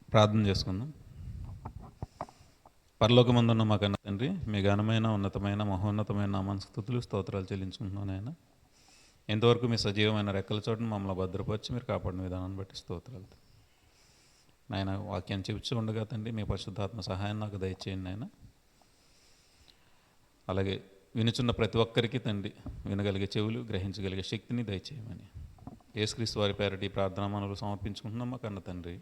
ప్రార్థన చేసుకుందాం. పరలోకమందున్న మా కన్న తండ్రి, మీ ఘనమైన ఉన్నతమైన మహోన్నతమైన నామానికి స్తుతులు స్తోత్రాలు చెల్లించుకుంటున్నాను ఆయన. ఎంతవరకు మీ సజీవమైన రెక్కల చోటును మమ్మల్ని భద్రపరిచి మీరు కాపాడిన విధానాన్ని బట్టి స్తోత్రాలు నాయన. వాక్యాన్ని చెప్తూ ఉండగా తండ్రి మీ పరిశుద్ధాత్మ సహాయం నాకు దయచేయండి నాయన. అలాగే వినుచున్న ప్రతి ఒక్కరికి తండ్రి వినగలిగే చెవులు, గ్రహించగలిగే శక్తిని దయచేయమని యేసుక్రీస్తు వారి పేరటి ఈ ప్రార్థనా మనవులు సమర్పించుకుంటున్నాం మా కన్న తండ్రి.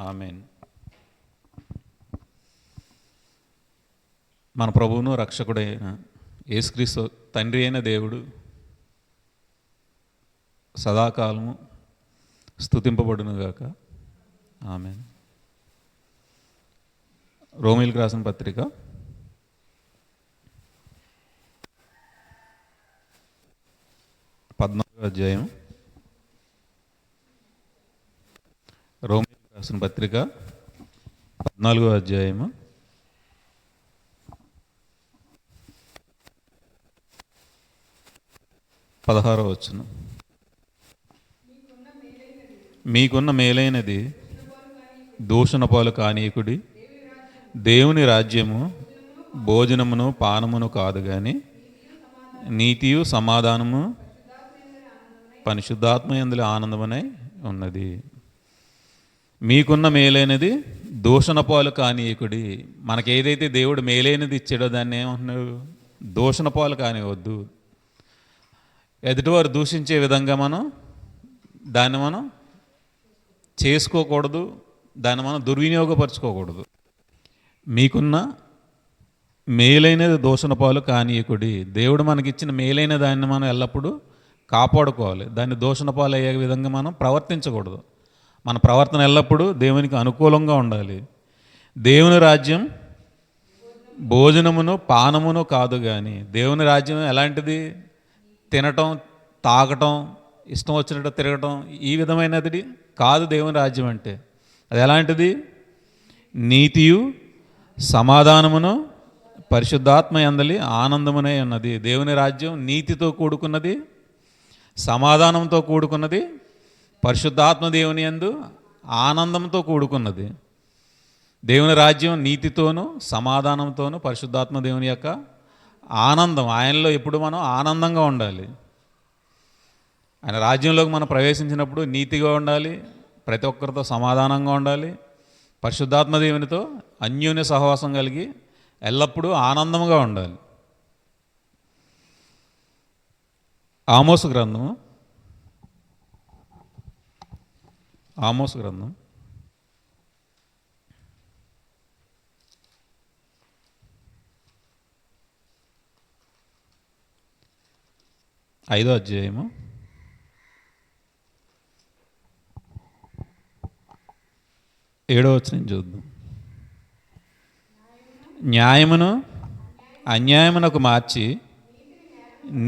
ఆమేన్. మన ప్రభువును రక్షకుడైన యేసుక్రీస్తు తండ్రి అయిన దేవుడు సదాకాలము స్తుతింపబడునుగాక. ఆమేన్. రోమీయులకు రాసిన పత్రిక 14వ అధ్యాయం. రోమీయులకు రాసిన పత్రిక 14వ అధ్యాయము 16వ వచనం. మీకున్న మేలైనది దూషణపాలు కానీకుడి, దేవుని రాజ్యము భోజనమును పానమును కాదు కానీ నీతియు సమాధానము పరిశుద్ధాత్మ యందు ఆనందమనై ఉన్నది. మీకున్న మేలైనది దూషణపాలు కానీయకుడి. మనకేదైతే దేవుడు మేలైనది ఇచ్చాడో దాన్ని ఏమంటున్నాడు? దూషణపాలు కానివద్దు. ఎదుటివారు దూషించే విధంగా దాన్ని మనం చేసుకోకూడదు, దాన్ని మనం దుర్వినియోగపరచుకోకూడదు. మీకున్న మేలైనది దూషణపాలు కానీయకుడి. దేవుడు మనకిచ్చిన మేలైన దాన్ని మనం ఎల్లప్పుడూ కాపాడుకోవాలి. దాన్ని దూషణపాలు అయ్యే విధంగా మనం ప్రవర్తించకూడదు. మన ప్రవర్తన ఎల్లప్పుడూ దేవునికి అనుకూలంగా ఉండాలి. దేవుని రాజ్యం భోజనమును పానమును కాదు కానీ, దేవుని రాజ్యం ఎలాంటిది? తినటం, తాగటం, ఇష్టం వచ్చినట్టు తిరగటం, ఈ విధమైనది కాదు దేవుని రాజ్యం అంటే. అది ఎలాంటిది? నీతియు సమాధానమును పరిశుద్ధాత్మ యందలి ఆనందమునే ఉన్నది. దేవుని రాజ్యం నీతితో కూడుకున్నది, సమాధానంతో కూడుకున్నది, పరిశుద్ధాత్మ దేవుని యందు ఆనందంతో కూడుకున్నది. దేవుని రాజ్యం నీతితోనూ సమాధానంతోనూ పరిశుద్ధాత్మ దేవుని యొక్క ఆనందం. ఆయనలో ఎప్పుడు మనం ఆనందంగా ఉండాలి. ఆయన రాజ్యంలోకి మనం ప్రవేశించినప్పుడు నీతిగా ఉండాలి, ప్రతి ఒక్కరితో సమాధానంగా ఉండాలి, పరిశుద్ధాత్మ దేవునితో అన్యోన్య సహవాసం కలిగి ఎల్లప్పుడూ ఆనందంగా ఉండాలి. ఆమోసు గ్రంథం 5వ అధ్యాయము 7వ వచనం చూద్దాం. న్యాయమును అన్యాయమునకు మార్చి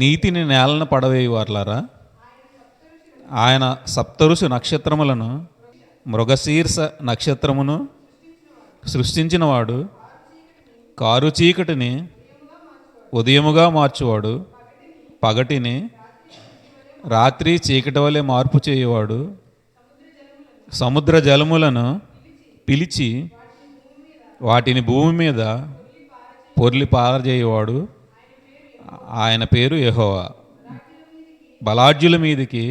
నీతిని నేలను పడవేయువార్లారా, ఆయన సప్తఋషి నక్షత్రములను మృగశీర్ష నక్షత్రమును సృష్టించినవాడు, కారు చీకటిని ఉదయముగా మార్చువాడు, పగటిని రాత్రి చీకటి వలె మార్పు చేయువాడు, సముద్ర జలములను పిలిచి వాటిని భూమి మీద పొర్లి పారజేయువాడు, ఆయన పేరు యెహోవా. బలాఢ్యుల మీదికి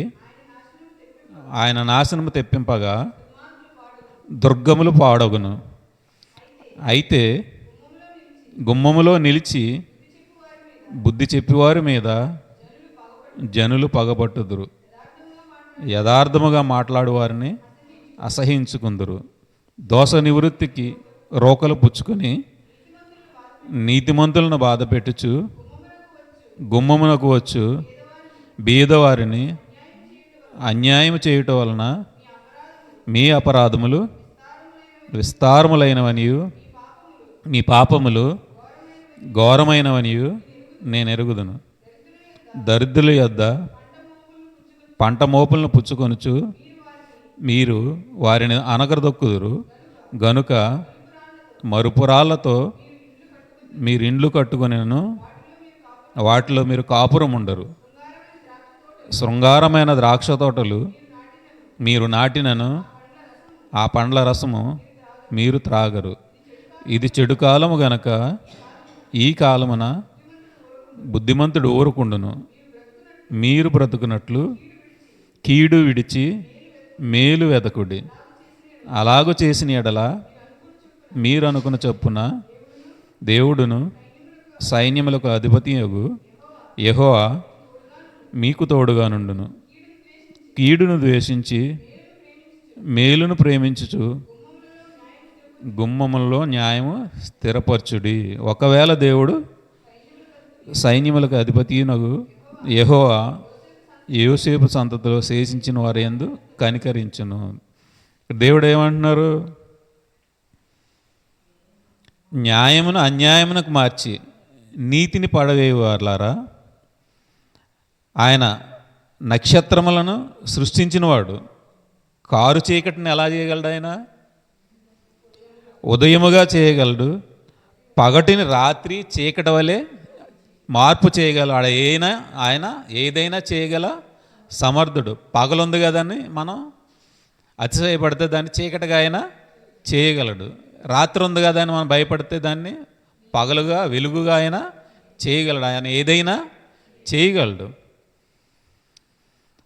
ఆయన నాశనము తెప్పింపగా దుర్గములు పాడగును. అయితే గుమ్మములో నిలిచి బుద్ధి చెప్పివారి మీద జనులు పగబట్టుదురు. యథార్థముగా మాట్లాడువారిని అసహించుకుందురు. దోష నివృత్తికి రోకలు పుచ్చుకొని నీతిమంతులను బాధ పెట్టుచు గుమ్మమునకు వచ్చు బీదవారిని అన్యాయం చేయుట వలన మీ అపరాధములు విస్తారములైనవనియు మీ పాపములు ఘోరమైనవనియు నేను ఎరుగుదును. దరిద్రుల యొద్ద పంట మోపులను పుచ్చుకొనుచు మీరు వారిని అనగదొక్కుదురు గనుక మరుపురాళ్లతో మీరు ఇండ్లు కట్టుకొనిను వాటిలో మీరు కాపురం ఉండరు. శృంగారమైన ద్రాక్ష తోటలు మీరు నాటినను ఆ పండ్ల రసము మీరు త్రాగరు. ఇది చెడు కాలము గనక ఈ కాలమున బుద్ధిమంతుడు ఊరుకుండును. మీరు బ్రతుకున్నట్లు కీడు విడిచి మేలు వెదకుడి. అలాగు చేసిన ఎడల మీరు అనుకున్న చొప్పున దేవుడును సైన్యములకు అధిపతియగు యెహోవా మీకు తోడుగా నుండును. కీడును ద్వేషించి మేలును ప్రేమించుచు గుమ్మములలో న్యాయము స్థిరపరచుడి. ఒకవేళ దేవుడు సైన్యములకు అధిపతినగు యెహోవా యోసేపు సంతతిలో శేషించిన వారి యందు కనికరించును. దేవుడు ఏమంటున్నారు? న్యాయమును అన్యాయమునకు మార్చి నీతిని పడవేయవారులారా, ఆయన నక్షత్రములను సృష్టించినవాడు. కారు చీకటిని ఎలా చేయగలడు? ఆయన ఉదయముగా చేయగలడు. పగటిని రాత్రి చీకటి వలె మార్పు చేయగలడు. ఆయన ఏదైనా చేయగల సమర్థుడు. పగలుంది కదని మనం అతిశయపడితే దాన్ని చీకటిగా ఆయన చేయగలడు. రాత్రి ఉంది కదా అని మనం భయపడితే దాన్ని పగలుగా వెలుగుగా ఆయన చేయగలడు. ఆయన ఏదైనా చేయగలడు.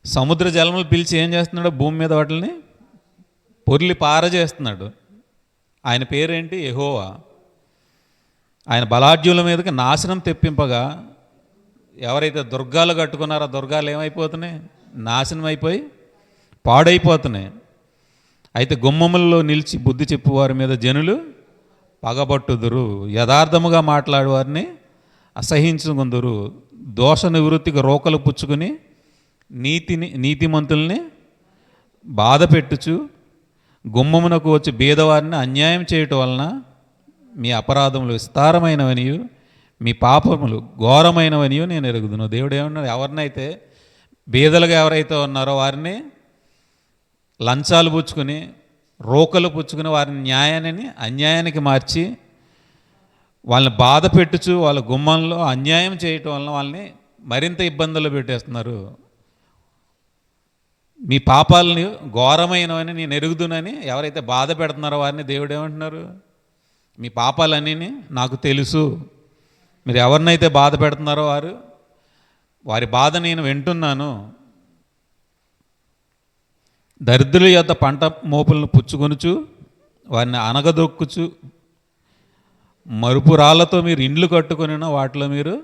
సముద్ర జలములు పిలిచి ఏం చేస్తున్నాడు? భూమి మీద వాటిని పొర్లి పారజేస్తున్నాడు. ఆయన పేరేంటి? యెహోవా. ఆయన బలాఢ్యుల మీదకి నాశనం తెప్పింపగా ఎవరైతే దుర్గాలు కట్టుకున్నారో దుర్గాలు ఏమైపోతున్నాయి? నాశనం అయిపోయి పాడైపోతున్నాయి. అయితే గుమ్మములలో నిలిచి బుద్ధి చెప్పు వారి మీద జనులు పగబట్టుదురు. యథార్థముగా మాట్లాడే వారిని అసహించుకుందురు. దోష నివృత్తికి రోకలు పుచ్చుకుని నీతిమంతుల్ని బాధ పెట్టుచు గుమ్మమునకు వచ్చి బీదవారిని అన్యాయం చేయటం వలన మీ అపరాధములు విస్తారమైనవనియు మీ పాపములు ఘోరమైనవనియు నేను ఎరుగుదును. దేవుడు ఏమన్నాడు? ఎవరినైతే బీదలుగా ఎవరైతే ఉన్నారో వారిని లంచాలు పుచ్చుకుని రోకలు పుచ్చుకుని వారిని న్యాయాన్ని అన్యాయానికి మార్చి వాళ్ళని బాధ పెట్టుచు వాళ్ళ గుమ్మంలో అన్యాయం చేయటం వలన వాళ్ళని మరింత ఇబ్బందులు పెట్టేస్తున్నారు. మీ పాపాలని ఘోరమైనవని నేను ఎరుగుదునని ఎవరైతే బాధ పెడుతున్నారో వారిని దేవుడు ఏమంటున్నారు? మీ పాపాలన్నీ నాకు తెలుసు. మీరు ఎవరినైతే బాధ పెడుతున్నారో వారి బాధ నేను వింటున్నాను. దరిద్రుల యొక్క పంట మోపులను పుచ్చుకొనుచు వారిని అనగదొక్కుచు మరుపు రాళ్లతో మీరు ఇండ్లు కట్టుకొనిన వాటిలో మీరు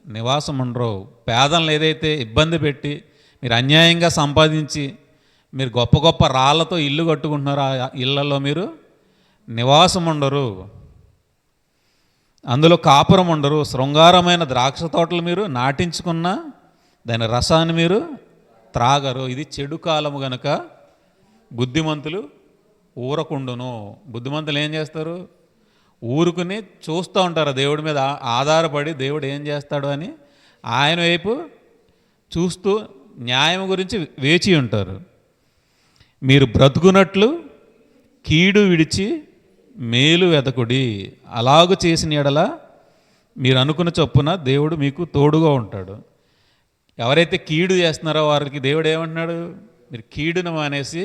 నివాసం ఉండరు. పేదలను ఏదైతే ఇబ్బంది పెట్టి మీరు అన్యాయంగా సంపాదించి మీరు గొప్ప గొప్ప రాళ్లతో ఇల్లు కట్టుకుంటున్నారో ఆ ఇళ్లలో మీరు నివాసం ఉండరు. అందులో కాపురం ఉండరు. శృంగారమైన ద్రాక్ష తోటలు మీరు నాటించుకున్న దాని రసాన్ని మీరు త్రాగరు. ఇది చెడు కాలము గనుక బుద్ధిమంతులు ఊరకుండును. బుద్ధిమంతులు ఏం చేస్తారు? ఊరుకుని చూస్తూ ఉంటారు. దేవుడి మీద ఆధారపడి దేవుడు ఏం చేస్తాడు అని ఆయన వైపు చూస్తూ న్యాయం గురించి వేచి ఉంటారు. మీరు బ్రతుకున్నట్లు కీడు విడిచి మేలు వెతకుడి. అలాగు చేసిన ఎడల మీరు అనుకున్న చొప్పున దేవుడు మీకు తోడుగా ఉంటాడు. ఎవరైతే కీడు చేస్తున్నారో వారికి దేవుడు ఏమంటున్నాడు? మీరు కీడును మానేసి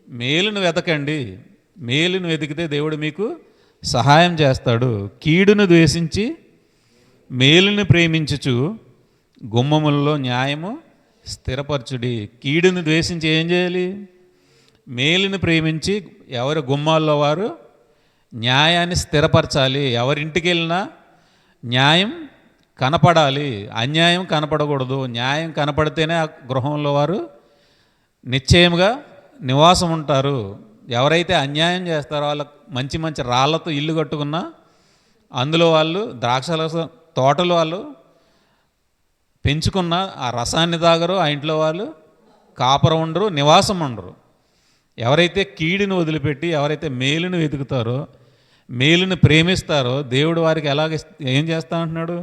మేలును వెతకండి. మేలును వెతికితే దేవుడు మీకు సహాయం చేస్తాడు. కీడును ద్వేషించి మేలును ప్రేమించుచు గుమ్మములలో న్యాయము స్థిరపరచుడి. కీడును ద్వేషించి ఏం చేయాలి? మేలును ప్రేమించి ఎవరి గుమ్మాల్లో వారు న్యాయాన్ని స్థిరపరచాలి. ఎవరింటికి వెళ్ళినా న్యాయం కనపడాలి, అన్యాయం కనపడకూడదు. న్యాయం కనపడితేనే ఆ గృహంలో వారు నిశ్చయముగా నివాసం ఉంటారు. ఎవరైతే అన్యాయం చేస్తారో వాళ్ళ మంచి మంచి రాళ్లతో ఇల్లు కట్టుకున్నా అందులో వాళ్ళు ద్రాక్షల తోటలు వాళ్ళు పెంచుకున్న ఆ రసాన్ని తాగరు. ఆ ఇంట్లో వాళ్ళు కాపురం ఉండరు, నివాసం ఉండరు. ఎవరైతే కీడుని వదిలిపెట్టి ఎవరైతే మేలుని వెతుకుతారో మేలుని ప్రేమిస్తారో దేవుడు వారికి ఏం చేస్తా అంటున్నాడు?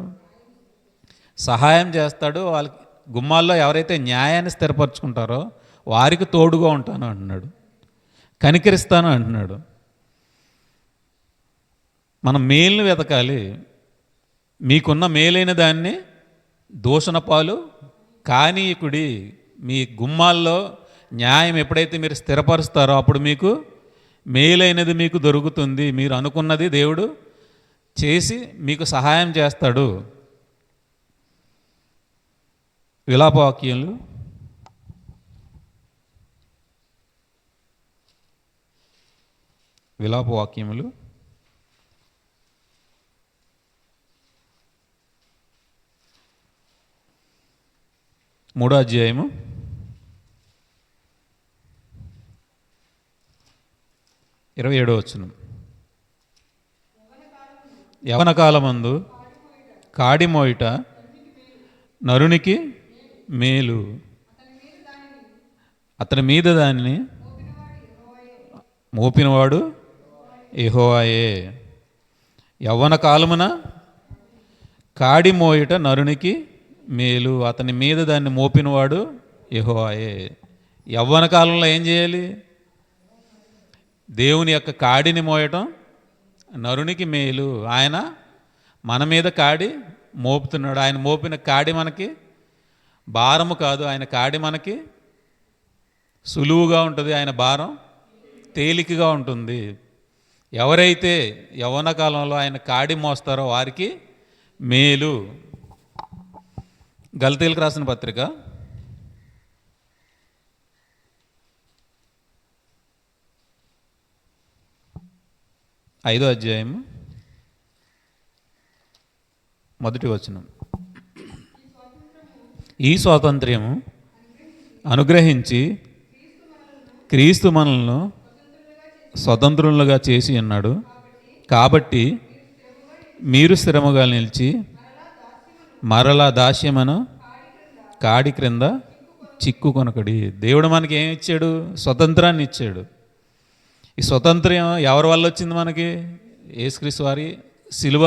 సహాయం చేస్తాడు. వాళ్ళకి గుమ్మాల్లో ఎవరైతే న్యాయాన్ని స్థిరపరచుకుంటారో వారికి తోడుగా ఉంటాను అంటున్నాడు, కనికరిస్తాను అంటున్నాడు. మనం మేలుని వెతకాలి. మీకున్న మేలైన దాన్ని దూషణ పాలు కానీయకుడి. మీ గుమ్మాల్లో న్యాయం ఎప్పుడైతే మీరు స్థిరపరుస్తారో అప్పుడు మీకు మేలైనది మీకు దొరుకుతుంది, మీరు అనుకున్నది దేవుడు చేసి మీకు సహాయం చేస్తాడు. విలాపవాక్యాలు 3వ అధ్యాయము 27వ వచనం. యవన కాలమందు కాడి మోయిట నరునికి మేలు, అతని మీద దానిని మోపినవాడు యెహోవాయే. యవ్వన కాలమున కాడి మోయిట నరునికి మేలు, అతని మీద దాన్ని మోపినవాడు యెహోవాయే. యవ్వన కాలంలో ఏం చేయాలి? దేవుని యొక్క కాడిని మోయటం నరునికి మేలు. ఆయన మన మీద కాడి మోపుతున్నాడు. ఆయన మోపిన కాడి మనకి భారము కాదు, ఆయన కాడి మనకి సులువుగా ఉంటుంది, ఆయన భారం తేలికగా ఉంటుంది. ఎవరైతే యవ్వన కాలంలో ఆయన కాడి మోస్తారో వారికి మేలు. గలతీయులకు రాసిన పత్రిక 5వ అధ్యాయం 1వ వచనం. ఈ స్వాతంత్ర్యము అనుగ్రహించి క్రీస్తు మనలను స్వతంత్రులుగా చేసి ఉన్నాడు. కాబట్టి మీరు స్థిరముగా నిలిచి మరలా దాస్యమను కాడి క్రింద చిక్కుకొనకడి. దేవుడు మనకి ఏమి ఇచ్చాడు? స్వతంత్రాన్ని ఇచ్చాడు. ఈ స్వతంత్రం ఎవరి వల్ల వచ్చింది మనకి? యేసుక్రీస్తు వారి శిలువ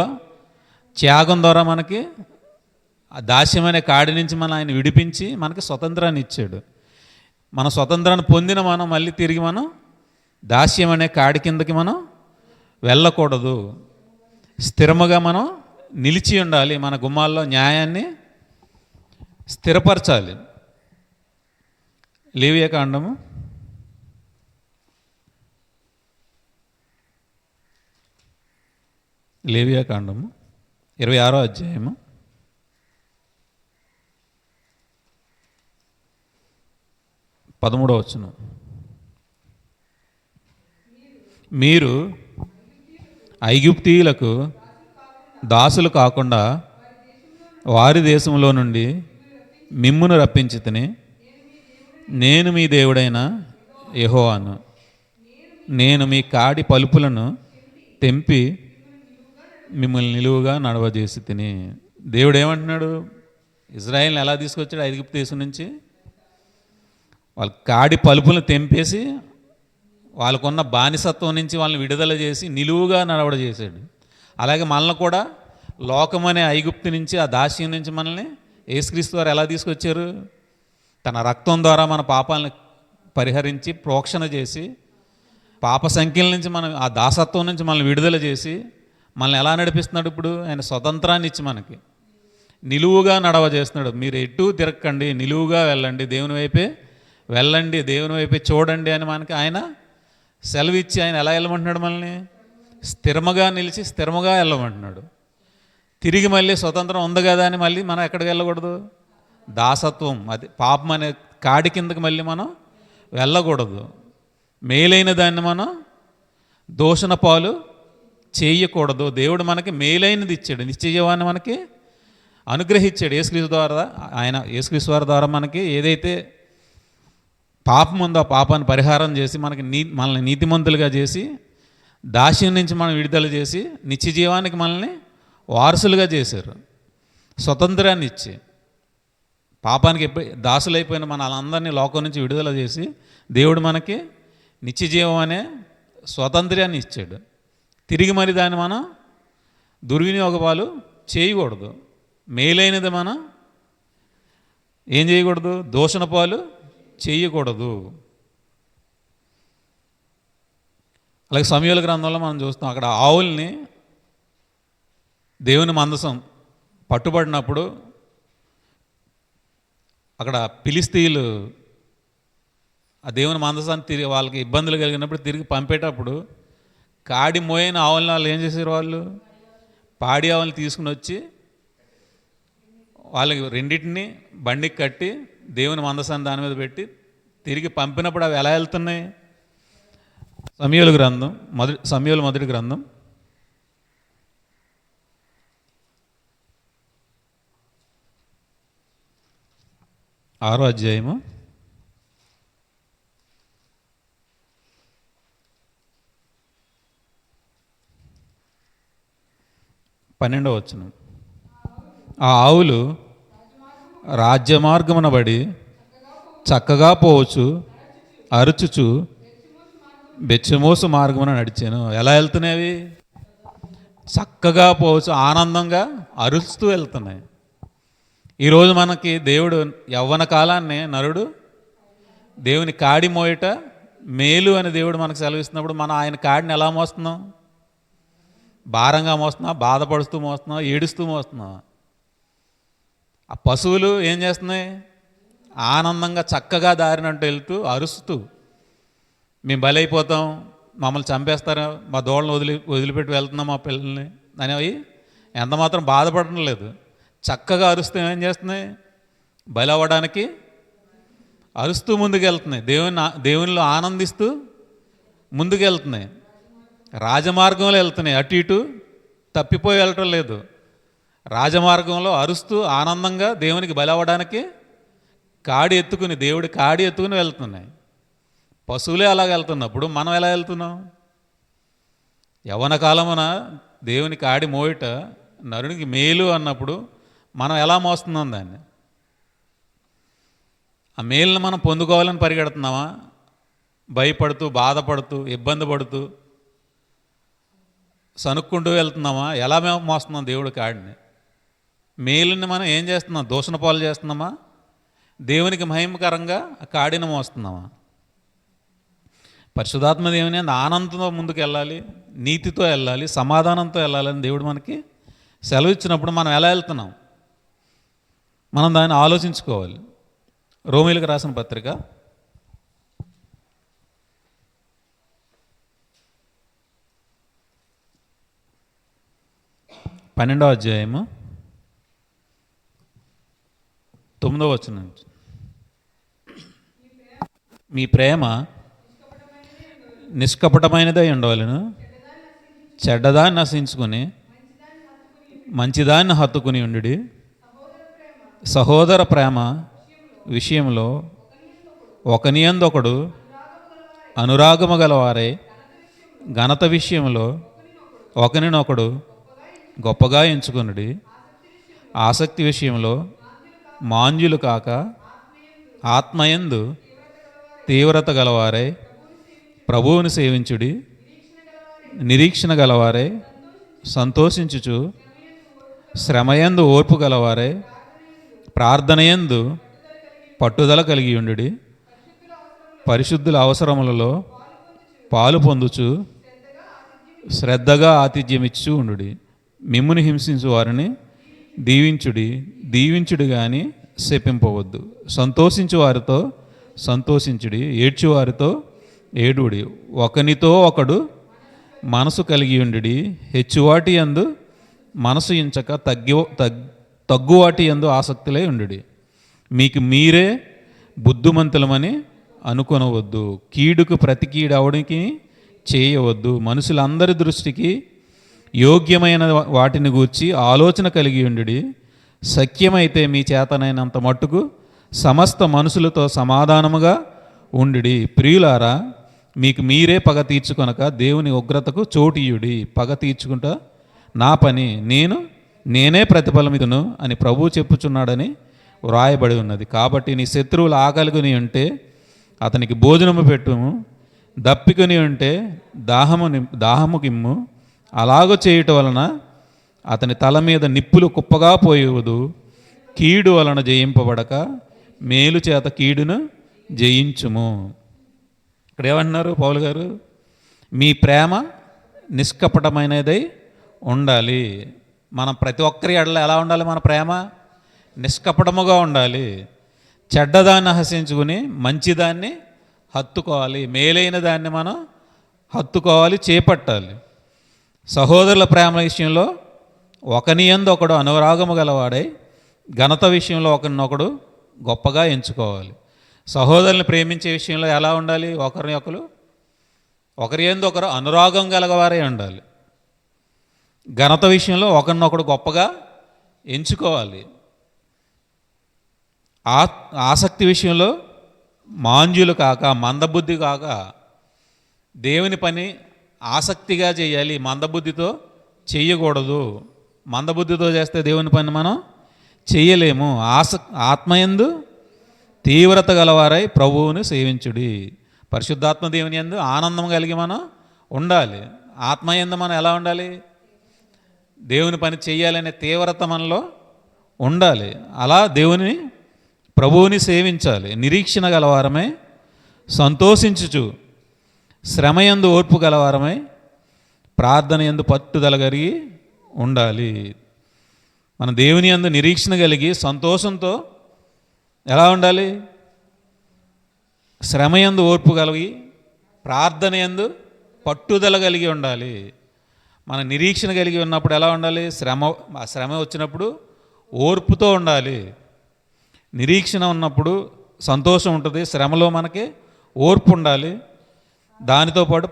త్యాగం ద్వారా మనకి ఆ దాస్యం అనే కాడి నుంచి మనం ఆయన విడిపించి మనకి స్వతంత్రాన్ని ఇచ్చాడు. మన స్వతంత్రాన్ని పొందిన మనం మళ్ళీ తిరిగి మనం దాస్యం అనే కాడి కిందకి మనం వెళ్ళకూడదు. స్థిరముగా మనం నిలిచి ఉండాలి. మన గుమ్మాల్లో న్యాయాన్ని స్థిరపరచాలి. లేవియాకాండము 26వ అధ్యాయము 13వ వచనం. మీరు ఐగుప్తీయులకు దాసులు కాకుండా వారి దేశంలో నుండి మిమ్మును రప్పించితిని. నేను మీ దేవుడైన యెహోవాను. నేను మీ కాడి పలుపులను తెంపి మిమ్మల్ని నిలువుగా నడవజేసి తిని. దేవుడు ఏమంటున్నాడు? ఇజ్రాయేల్ని ఎలా తీసుకొచ్చాడు ఐగుప్తు దేశం నుంచి? వాళ్ళ కాడి పలుపులను తెంపేసి వాళ్ళకున్న బానిసత్వం నుంచి వాళ్ళని విడుదల చేసి నిలువుగా నడవడ చేశాడు. అలాగే మనల్ని కూడా లోకమనే ఐగుప్తు నుంచి, ఆ దాస్యం నుంచి మనల్ని యేసుక్రీస్తు వారు ఎలా తీసుకొచ్చారు? తన రక్తం ద్వారా మన పాపాలను పరిహరించి ప్రోక్షణ చేసి పాప సంఖ్యల నుంచి మనం ఆ దాసత్వం నుంచి మనల్ని విడుదల చేసి మనల్ని ఎలా నడిపిస్తున్నాడు? ఇప్పుడు ఆయన స్వతంత్రాన్ని ఇచ్చి మనకి నిలువుగా నడవ చేస్తున్నాడు. మీరు ఎటు తిరగకండి, నిలువుగా వెళ్ళండి, దేవుని వైపే వెళ్ళండి, దేవుని వైపే చూడండి అని మనకి ఆయన సెలవు ఇచ్చి ఆయన ఎలా వెళ్ళమంటున్నాడు? మనల్ని స్థిరముగా నిలిచి స్థిరముగా వెళ్ళమంటున్నాడు. తిరిగి మళ్ళీ స్వతంత్రం ఉంది కదా అని మళ్ళీ మనం ఎక్కడికి వెళ్ళకూడదు? దాసత్వం, అది పాపం అనే కాడి కిందకి మళ్ళీ మనం వెళ్ళకూడదు. మేలైన దాన్ని మనం దూషణ పాలు చేయకూడదు. దేవుడు మనకి మేలైనది ఇచ్చాడు, నిశ్చయవాన్ని మనకి అనుగ్రహించాడు. యేసుక్రీస్తు ద్వారా, ఆయన యేసుక్రీస్తు వారి ద్వారా మనకి ఏదైతే పాపం ఉందో ఆ పాపాన్ని పరిహారం చేసి మనకి మనల్ని నీతిమంతులుగా చేసి దాస్యం నుంచి మనం విడుదల చేసి నిత్య జీవానికి మనల్ని వారసులుగా చేశారు. స్వతంత్రాన్ని ఇచ్చి పాపానికి దాసులైపోయిన మన వాళ్ళందరినీ లోకం నుంచి విడుదల చేసి దేవుడు మనకి నిత్య జీవం అనే స్వాతంత్ర్యాన్ని ఇచ్చాడు. తిరిగి మరి దాన్ని మనం దుర్వినియోగపాలు చేయకూడదు. మేలైనది మనం ఏం చేయకూడదు? దూషణ పాలు చేయకూడదు. అలాగే సమూయేలు గ్రంథంలో మనం చూస్తాం, అక్కడ ఆవుల్ని దేవుని మందసం పట్టుబడినప్పుడు అక్కడ ఫిలిష్తీయులు ఆ దేవుని మందసాన్ని తిరిగి వాళ్ళకి ఇబ్బందులు కలిగినప్పుడు తిరిగి పంపేటప్పుడు కాడి మోయిన ఆవులను వాళ్ళు ఏం చేశారు, వాళ్ళు పాడి ఆవులను తీసుకుని వచ్చి వాళ్ళకి రెండింటిని బండికి కట్టి దేవుని మందసాన్ని దాని మీద పెట్టి తిరిగి పంపినప్పుడు అవి ఎలా వెళ్తున్నాయి? సమూయేలు మొదటి గ్రంథం 6వ అధ్యాయము 12వ వచనం. ఆ ఆవులు రాజ్యమార్గమున బడి చక్కగా పోవచ్చు, అరుచుచు బెచ్చమోసు మార్గమున నడిచాను. ఎలా వెళ్తున్నాయి అవి? చక్కగా పోవచ్చు, ఆనందంగా అరుస్తూ వెళ్తున్నాయి. ఈరోజు మనకి దేవుడు యవ్వన కాలాన్ని నరుడు దేవుని కాడి మోయట మేలు అని దేవుడు మనకు సెలవిస్తున్నప్పుడు మనం ఆయన కాడిని ఎలా మోస్తున్నాం? భారంగా మోస్తున్నాం, బాధపడుతూ మోస్తున్నాం, ఏడుస్తూ మోస్తున్నాం. ఆ పశువులు ఏం చేస్తున్నాయి? ఆనందంగా చక్కగా దారినంటూ వెళ్తూ అరుస్తూ, మేము బలైపోతాం, మమ్మల్ని చంపేస్తారు, మా దోళ్ళని వదిలిపెట్టి వెళ్తున్నాం మా పిల్లల్ని అనేవి ఎంత మాత్రం బాధపడడం లేదు. చక్కగా అరుస్తూ ఏం చేస్తున్నాయి? బలి అవ్వడానికి అరుస్తూ ముందుకెళ్తున్నాయి. దేవునిలో ఆనందిస్తూ ముందుకెళ్తున్నాయి. రాజమార్గంలో వెళ్తున్నాయి, అటు ఇటు తప్పిపోయి వెళ్ళటం లేదు. రాజమార్గంలో అరుస్తూ ఆనందంగా దేవునికి బలి అవ్వడానికి దేవుడి కాడి ఎత్తుకుని వెళ్తున్నాయి. పశువులే అలాగ వెళ్తున్నప్పుడు మనం ఎలా వెళ్తున్నాం? యవ్వన కాలమున దేవుని కాడి మోయట నరునికి మేలు అన్నప్పుడు మనం ఎలా మోస్తున్నాం దాన్ని? ఆ మేలుని మనం పొందుకోవాలని పరిగెడుతున్నామా? భయపడుతూ, బాధపడుతూ, ఇబ్బంది పడుతూ, సనుక్కుంటూ వెళ్తున్నామా? ఎలా మేము మోస్తున్నాం దేవుడి కాడిని? మేలుని మనం ఏం చేస్తున్నాం? దూషణ పాలు చేస్తున్నామా? దేవునికి మహిమకరంగా ఆ కాడిని మోస్తున్నామా? పరిశుద్ధాత్మ దేవుని ఆనందంతో ముందుకు వెళ్ళాలి, నీతితో వెళ్ళాలి, సమాధానంతో వెళ్ళాలని దేవుడు మనకి సెలవు ఇచ్చినప్పుడు మనం ఎలా వెళ్తున్నాం? మనం దాన్ని ఆలోచించుకోవాలి. రోమీయులకు రాసిన పత్రిక 12వ అధ్యాయము 9వ వచనం. మీ ప్రేమ నిష్కపటమైనదై ఉండవలెను, చెడ్డదాన్ని నశించుకుని మంచిదాన్ని హత్తుకుని ఉండుడి. సహోదర ప్రేమ విషయంలో ఒకనియందొకడు అనురాగము గలవారై ఘనత విషయంలో ఒకనినొకడు గొప్పగా ఎంచుకునుడి. ఆసక్తి విషయంలో మాంద్యులు కాక ఆత్మయందు తీవ్రత గలవారై ప్రభువుని సేవించుడి. నిరీక్షణ గలవారై సంతోషించుచు శ్రమయందు ఓర్పు గలవారై ప్రార్థనయందు పట్టుదల కలిగి ఉండుడి. పరిశుద్ధుల అవసరములలో పాలు పొందుచు శ్రద్ధగా ఆతిథ్యమిచ్చు ఉండుడి. మిమ్ముని హింసించు వారిని దీవించుడి కానీ శపింపవద్దు. సంతోషించు వారితో సంతోషించుడి, ఏడ్చు వారితో ఏడుడి. ఒకనితో ఒకడు మనసు కలిగి ఉండుడి. హెచ్చువాటి యందు మనసు ఇంచక తగ్గువాటి యందు ఆసక్తులై ఉండుడి. మీకు మీరే బుద్ధిమంతులమని అనుకొనవద్దు. కీడుకు ప్రతి కీడు అవడానికి చేయవద్దు. మనుషులందరి దృష్టికి యోగ్యమైన వాటిని గూర్చి ఆలోచన కలిగి ఉండుడి. సఖ్యమైతే మీ చేతనైనంత మట్టుకు సమస్త మనుషులతో సమాధానముగా ఉండుడి. ప్రియులారా, మీకు మీరే పగ తీర్చుకొనక దేవుని ఉగ్రతకు చోటియుడి. పగ తీర్చుకుంటా నా పని, నేనే ప్రతిఫలమిదును అని ప్రభువు చెప్పుచున్నాడని వ్రాయబడి ఉన్నది. కాబట్టి నీ శత్రువులు ఆకలికొని ఉంటే అతనికి భోజనము పెట్టుము, దప్పికొని ఉంటే దాహము కిమ్ము. అలాగూ చేయటం వలన అతని తల మీద నిప్పులు కుప్పగా పోయేవదు. కీడు వలన జయింపబడక మేలు చేత కీడును జయించుము. ఇక్కడ ఏమంటున్నారు పౌలు గారు? మీ ప్రేమ నిష్కపటమైనదై ఉండాలి. మనం ప్రతి ఒక్కరి ఎడల ఎలా ఉండాలి? మన ప్రేమ నిష్కపటముగా ఉండాలి. చెడ్డదాన్ని హసించుకుని మంచిదాన్ని హత్తుకోవాలి, మేలైన దాన్ని మనం హత్తుకోవాలి, చేపట్టాలి. సహోదరుల ప్రేమ విషయంలో ఒకని యందు ఒకడు అనురాగము గలవాడై ఘనత విషయంలో ఒకరినొకడు గొప్పగా ఎంచుకోవాలి. సహోదరుని ప్రేమించే విషయంలో ఎలా ఉండాలి? ఒకరి యందు ఒకరు అనురాగం గలవారే ఉండాలి. ఘనత విషయంలో ఒకరినొకడు గొప్పగా ఎంచుకోవాలి. ఆసక్తి విషయంలో మాంద్యులు కాక, మందబుద్ధి కాక దేవుని పని ఆసక్తిగా చేయాలి, మందబుద్ధితో చేయకూడదు. మందబుద్ధితో చేస్తే దేవుని పని మనం చేయలేము. ఆత్మయందు తీవ్రత గలవారై ప్రభువుని సేవించుడి. పరిశుద్ధాత్మ దేవుని యందు ఆనందం కలిగి మనం ఉండాలి. ఆత్మయందు మనం ఎలా ఉండాలి? దేవుని పని చేయాలనే తీవ్రత మనలో ఉండాలి. అలా ప్రభువుని సేవించాలి. నిరీక్షణ గలవారమై సంతోషించుచు, శ్రమయందు ఓర్పు గలవారమై ప్రార్థన యందు పట్టుదల కలిగి ఉండాలి. మన దేవుని యందు నిరీక్షణ కలిగి సంతోషంతో ఎలా ఉండాలి? శ్రమయందు ఓర్పు కలిగి ప్రార్థన యందు పట్టుదల కలిగి ఉండాలి. మన నిరీక్షణ కలిగి ఉన్నప్పుడు ఎలా ఉండాలి? శ్రమ వచ్చినప్పుడు ఓర్పుతో ఉండాలి. నిరీక్షణ ఉన్నప్పుడు సంతోషం ఉంటుంది, శ్రమలో మనకి ఓర్పు ఉండాలి. దానితో పాటు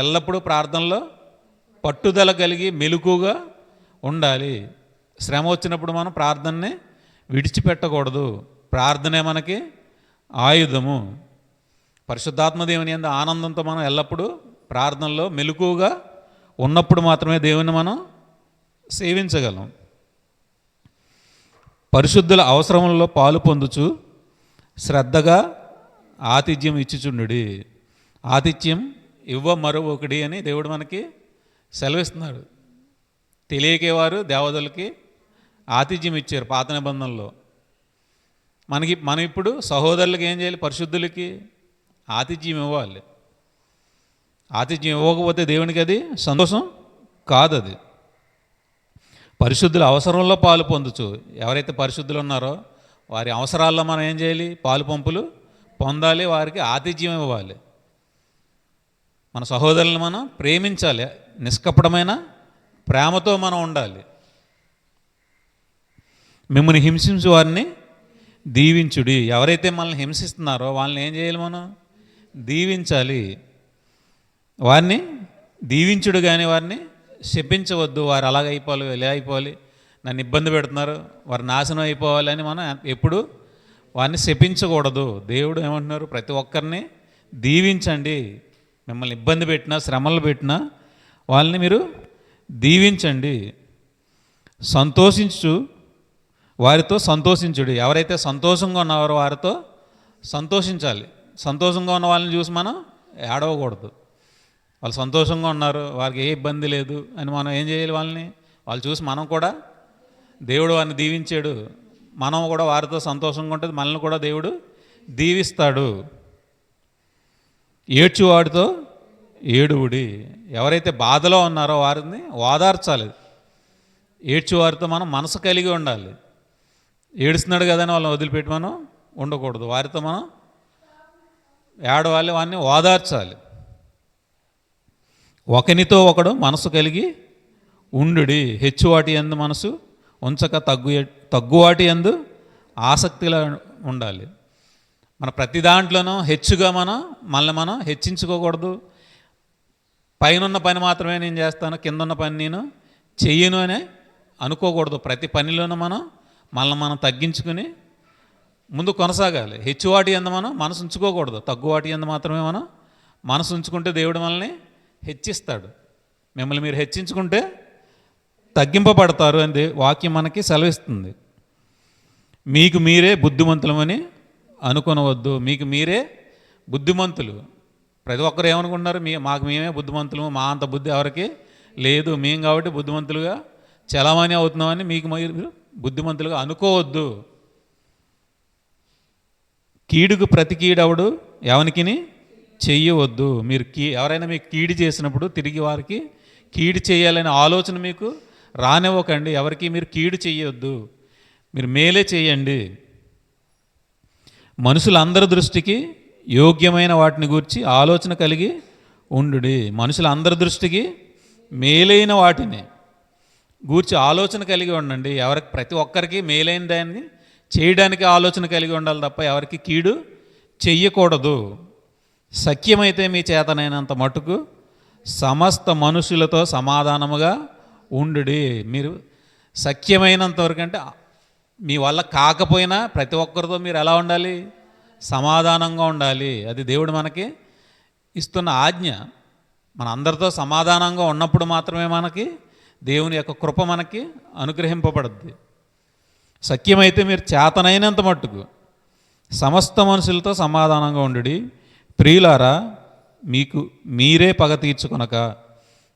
ఎల్లప్పుడూ ప్రార్థనలో పట్టుదల కలిగి మెలకుగా ఉండాలి. శ్రమ వచ్చినప్పుడు మనం ప్రార్థనని విడిచిపెట్టకూడదు. ప్రార్థనే మనకి ఆయుధము. పరిశుద్ధాత్మ దేవుని యందు ఆనందంతో మనం ఎల్లప్పుడూ ప్రార్థనలో మెలకుగా ఉన్నప్పుడు మాత్రమే దేవుని మనం సేవించగలం. పరిశుద్ధుల అవసరములలో పాలు పొందుచు శ్రద్ధగా ఆతిథ్యం ఇచ్చుచుండుడి. ఆతిథ్యం మరొకటి అని దేవుడు మనకి సెలవిస్తున్నాడు. తెలియకేవారు దేవతలకి ఆతిథ్యం ఇచ్చారు పాత నిబంధనలో. మనం ఇప్పుడు సహోదరులకి ఏం చేయాలి? పరిశుద్ధులకి ఆతిథ్యం ఇవ్వాలి. ఆతిథ్యం ఇవ్వకపోతే దేవునికి అది సంతోషం కాదు. అది పరిశుద్ధుల అవసరంలో పాలు పొందుచు, ఎవరైతే పరిశుద్ధులు ఉన్నారో వారి అవసరాల్లో మనం ఏం చేయాలి? పాలు పంపులు పొందాలి, వారికి ఆతిథ్యం ఇవ్వాలి. మన సహోదరులను మనం ప్రేమించాలి, నిష్కపటమైన ప్రేమతో మనం ఉండాలి. మిమ్మల్ని హింసించు వారిని దీవించుడి. ఎవరైతే మనల్ని హింసిస్తున్నారో వాళ్ళని ఏం చేయాలి? మనం దీవించాలి. వారిని దీవించుడు కానీ వారిని శపించవద్దు. వారు అలాగైపోవాలి, ఇలా అయిపోవాలి, నన్ను ఇబ్బంది పెడుతున్నారు, వారు నాశనం అయిపోవాలని మనం ఎప్పుడు వారిని శపించకూడదు. దేవుడు ఏమంటున్నారు? ప్రతి ఒక్కరిని దీవించండి. మిమ్మల్ని ఇబ్బంది పెట్టినా, శ్రమలు పెట్టినా వాళ్ళని మీరు దీవించండి. వారితో సంతోషించుడి. ఎవరైతే సంతోషంగా ఉన్నారో వారితో సంతోషించాలి. సంతోషంగా ఉన్న వాళ్ళని చూసి మనం ఏడవకూడదు. వాళ్ళు సంతోషంగా ఉన్నారు, వారికి ఏ ఇబ్బంది లేదు అని మనం ఏం చేయాలి? వాళ్ళు చూసి మనం కూడా, దేవుడు వారిని దీవించాడు, మనం కూడా వారితో సంతోషంగా ఉంటుంది, మనల్ని కూడా దేవుడు దీవిస్తాడు. ఏడ్చువాడితో ఏడువుడి. ఎవరైతే బాధలో ఉన్నారో వారిని ఓదార్చాలి. ఏడ్చువారితో మనం మనసు కలిగి ఉండాలి. ఏడుస్తున్నాడు కదని వాళ్ళని వదిలిపెట్టి మనం ఉండకూడదు. వారితో మనం ఏడవాలి, వారిని ఓదార్చాలి. ఒకనితో ఒకడు మనసు కలిగి ఉండుడి. హెచ్చువాటి యందు మనసు ఉంచక తగ్గువాటి యందు ఆసక్తిగా ఉండాలి. మన ప్రతి దాంట్లోనూ హెచ్చుగా మనం హెచ్చించుకోకూడదు. పైనున్న పని మాత్రమే నేను చేస్తాను, కిందన్న పని నేను చెయ్యను అని అనుకోకూడదు. ప్రతి పనిలోనూ మనం తగ్గించుకుని ముందు కొనసాగాలి. హెచ్చువాటి యందు మనం మనసు ఉంచుకోకూడదు. తగ్గువాటి యందు మాత్రమే మనం మనసు ఉంచుకుంటే దేవుడు మనల్ని హెచ్చిస్తాడు. మిమ్మల్ని మీరు హెచ్చించుకుంటే తగ్గింపబడతారు అని వాక్యం మనకి సెలవిస్తుంది. మీకు మీరే బుద్ధిమంతులమని అనుకొనవద్దు. మీకు మీరే బుద్ధిమంతులు. ప్రతి ఒక్కరు ఏమనుకుంటున్నారు? మాకు మేమే బుద్ధిమంతులు, మా అంత బుద్ధి ఎవరికి లేదు, మేము కాబట్టి బుద్ధిమంతులుగా చలామణి అవుతున్నామని మీకు మీరు బుద్ధిమంతులుగా అనుకోవద్దు. కీడుకు ప్రతి కీడవుడు ఎవనికిని చెయ్యవద్దు. మీరు ఎవరైనా మీకు కీడు చేసినప్పుడు తిరిగి వారికి కీడు చేయాలనే ఆలోచన మీకు రానివ్వకండి. ఎవరికి మీరు కీడు చెయ్యొద్దు, మీరు మేలే చేయండి. మనుషులందరి దృష్టికి యోగ్యమైన వాటిని గూర్చి ఆలోచన కలిగి ఉండుడి. మనుషులందరి దృష్టికి మేలైన వాటిని గూర్చి ఆలోచన కలిగి ఉండండి. ప్రతి ఒక్కరికి మేలైన దాన్ని చేయడానికి ఆలోచన కలిగి ఉండాలి తప్ప ఎవరికి కీడు చెయ్యకూడదు. సఖ్యమైతే మీ చేతనైనంత మటుకు సమస్త మనుషులతో సమాధానముగా ఉండుడి. మీరు సఖ్యమైనంత వరకు అంటే మీ వల్ల కాకపోయినా ప్రతి ఒక్కరితో మీరు ఎలా ఉండాలి? సమాధానంగా ఉండాలి. అది దేవుడు మనకి ఇస్తున్న ఆజ్ఞ. మన అందరితో సమాధానంగా ఉన్నప్పుడు మాత్రమే మనకి దేవుని యొక్క కృప మనకి అనుగ్రహింపబడుద్ది. సఖ్యమైతే మీరు చేతనైనంత మట్టుకు సమస్త మనుషులతో సమాధానంగా ఉండుడి. ప్రియులారా, మీకు మీరే పగ తీర్చుకొనక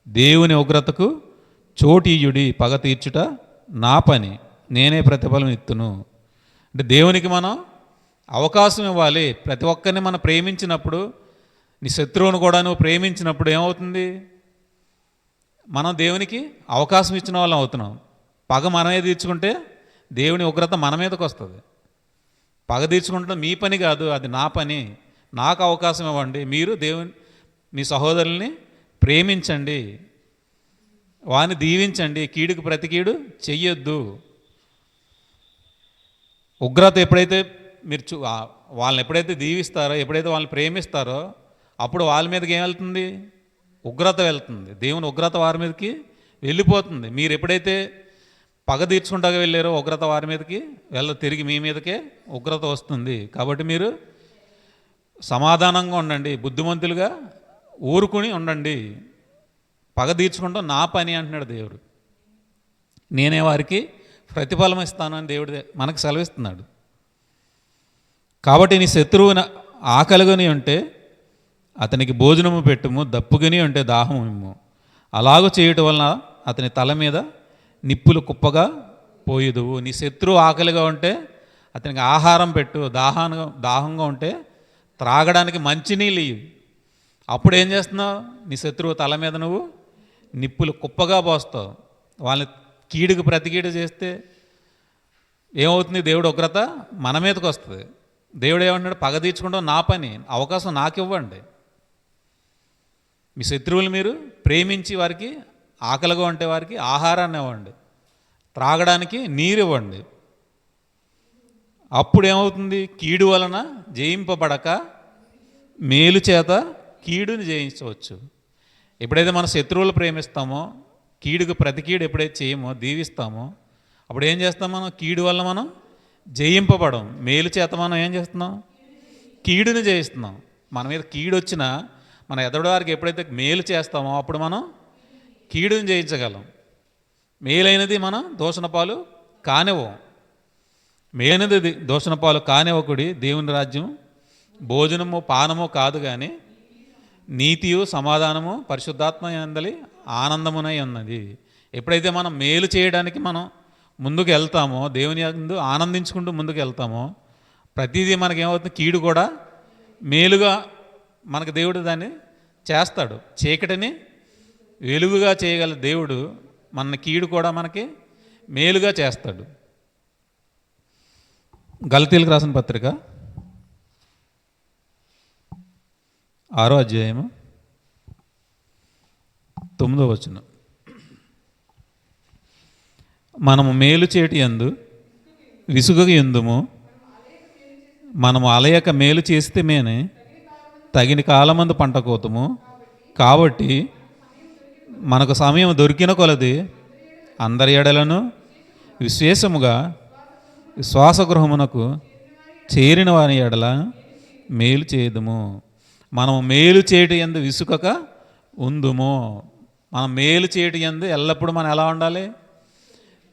దేవుని ఉగ్రతకు చోటీయుడి. పగ తీర్చుట నా పని, నేనే ప్రతిఫలం ఇత్తును. అంటే దేవునికి మనం అవకాశం ఇవ్వాలి. ప్రతి ఒక్కరిని మనం ప్రేమించినప్పుడు, నీ శత్రువును కూడా నువ్వు ప్రేమించినప్పుడు ఏమవుతుంది? మనం దేవునికి అవకాశం ఇచ్చిన వాళ్ళం అవుతున్నాం. పగ మనమే తీర్చుకుంటే దేవుని ఉగ్రత మన మీదకి వస్తుంది. పగ తీర్చుకుంటాం మీ పని కాదు, అది నా పని. నాకు అవకాశం ఇవ్వండి. మీరు మీ సహోదరుల్ని ప్రేమించండి, వారిని దీవించండి, కీడుకు ప్రతి కీడు చెయ్యొద్దు. ఉగ్రత ఎప్పుడైతే మీరు వాళ్ళని ఎప్పుడైతే దీవిస్తారో, ఎప్పుడైతే వాళ్ళని ప్రేమిస్తారో అప్పుడు వాళ్ళ మీదకి ఏం వెళ్తుంది? ఉగ్రత వెళ్తుంది. దేవుని ఉగ్రత వారి మీదకి వెళ్ళిపోతుంది. మీరు ఎప్పుడైతే పగ తీర్చుకుంటా వెళ్ళారో ఉగ్రత వారి మీదకి తిరిగి మీ మీదకే ఉగ్రత వస్తుంది. కాబట్టి మీరు సమాధానంగా ఉండండి, బుద్ధిమంతులుగా ఊరుకుని ఉండండి. పగ తీర్చుకుంటాం నా పని అంటున్నాడు దేవుడు. నేనే వారికి ప్రతిఫలం ఇస్తానని దేవుడు మనకు సెలవిస్తున్నాడు. కాబట్టి నీ శత్రువుని ఆకలిగని ఉంటే అతనికి భోజనము పెట్టుము, దప్పుగని ఉంటే దాహము ఇమ్ము. అలాగూ చేయటం వలన అతని తల మీద నిప్పులు కుప్పగా పోయుదువు. నీ శత్రువు ఆకలిగా ఉంటే అతనికి ఆహారం పెట్టు, దాహంగా ఉంటే త్రాగడానికి మంచినీళ్ళు ఇవ్వు. అప్పుడు ఏం చేస్తున్నావు? నీ శత్రువు తల మీద నువ్వు నిప్పులు కుప్పగా పోస్తావు. వాళ్ళని కీడుకు ప్రతి కీడు చేస్తే ఏమవుతుంది? దేవుడు ఉగ్రత మన మీదకి వస్తుంది. దేవుడు ఏమంటున్నాడు? పగ తీర్చుకుంటాం నా పని, అవకాశం నాకు ఇవ్వండి. మీ శత్రువులు మీరు ప్రేమించి వారికి ఆకలిగా ఉంటే వారికి ఆహారాన్ని ఇవ్వండి, త్రాగడానికి నీరు ఇవ్వండి. అప్పుడు ఏమవుతుంది? కీడు వలన జయింపబడక మేలు చేత కీడుని జయించవచ్చు. ఎప్పుడైతే మన శత్రువులు ప్రేమిస్తామో, కీడుకు ప్రతి కీడు ఎప్పుడైతే చేయమో, దీవిస్తామో, అప్పుడు ఏం చేస్తాం? మనం కీడు వల్ల మనం జయింపబడం. మేలు చేత మనం ఏం చేస్తున్నాం? కీడుని జయిస్తున్నాం. మన మీద కీడు వచ్చినా మన ఎదుటి వారికి ఎప్పుడైతే మేలు చేస్తామో అప్పుడు మనం కీడుని జయించగలం. మేలైనది మనం దూషణ పాలు కానివ్వం. మేలైనది దూషణ పాలు కానివ్వకుడి. దేవుని రాజ్యం భోజనము పానము కాదు, కానీ నీతియు సమాధానము పరిశుద్ధాత్మ యందలి ఆనందమునై ఉన్నది. ఎప్పుడైతే మనం మేలు చేయడానికి మనం ముందుకు వెళ్తామో, దేవుని యందు ఆనందించుకుంటూ ముందుకు వెళ్తామో, ప్రతిదీ మనకేమవుతుంది? కీడు కూడా మేలుగా మనకు దేవుడు దాన్ని చేస్తాడు. చీకటిని వెలుగుగా చేయగల దేవుడు మన కీడు కూడా మనకి మేలుగా చేస్తాడు. గలతీయులకు రాసిన పత్రిక 6వ అధ్యాయము 9వ వచనం. మనము మేలు చేటి యందు విసుగ ఎందుము, మనము అలయక మేలు చేస్తే మేనే తగిన కాలమందు పంట కోతము. కాబట్టి మనకు సమయం దొరికిన కొలది అందరి ఎడలను విశేషముగా విశ్వాసగృహమునకు చేరిన వారి ఎడల మేలు చేయదుము. మనము మేలు చేయటి యందు విసుకక ఉందుము. మనం మేలు చేయటి యందు ఎల్లప్పుడూ మనం ఎలా ఉండాలి?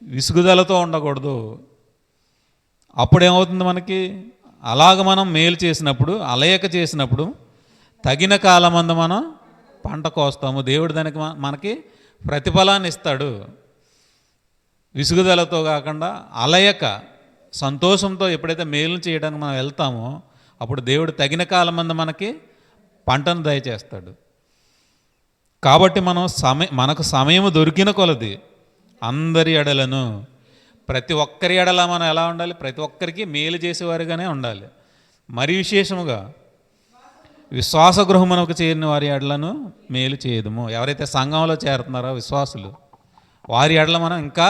విసుగుదలతో ఉండకూడదు. అప్పుడేమవుతుంది మనకి? అలాగ మనం మేలు చేసినప్పుడు, అలయక చేసినప్పుడు తగిన కాలమందు మనం పంట కోస్తాము. దేవుడు దానికి మనకి ప్రతిఫలాన్ని ఇస్తాడు. విసుగుదలతో కాకుండా అలయక సంతోషంతో ఎప్పుడైతే మేలు చేయడానికి మనం వెళ్తామో అప్పుడు దేవుడు తగిన కాలమందు మనకి పంటను దయచేస్తాడు. కాబట్టి మనకు సమయం దొరికిన కొలది అందరి ఎడలను, ప్రతి ఒక్కరి ఎడల మనం ఎలా ఉండాలి? ప్రతి ఒక్కరికి మేలు చేసేవారుగానే ఉండాలి. మరి విశేషముగా విశ్వాస గృహమునకు చేరిన వారి ఎడలను మేలు చేయదుము. ఎవరైతే సంఘంలో చేరుతున్నారో విశ్వాసులు, వారి ఎడల మనం ఇంకా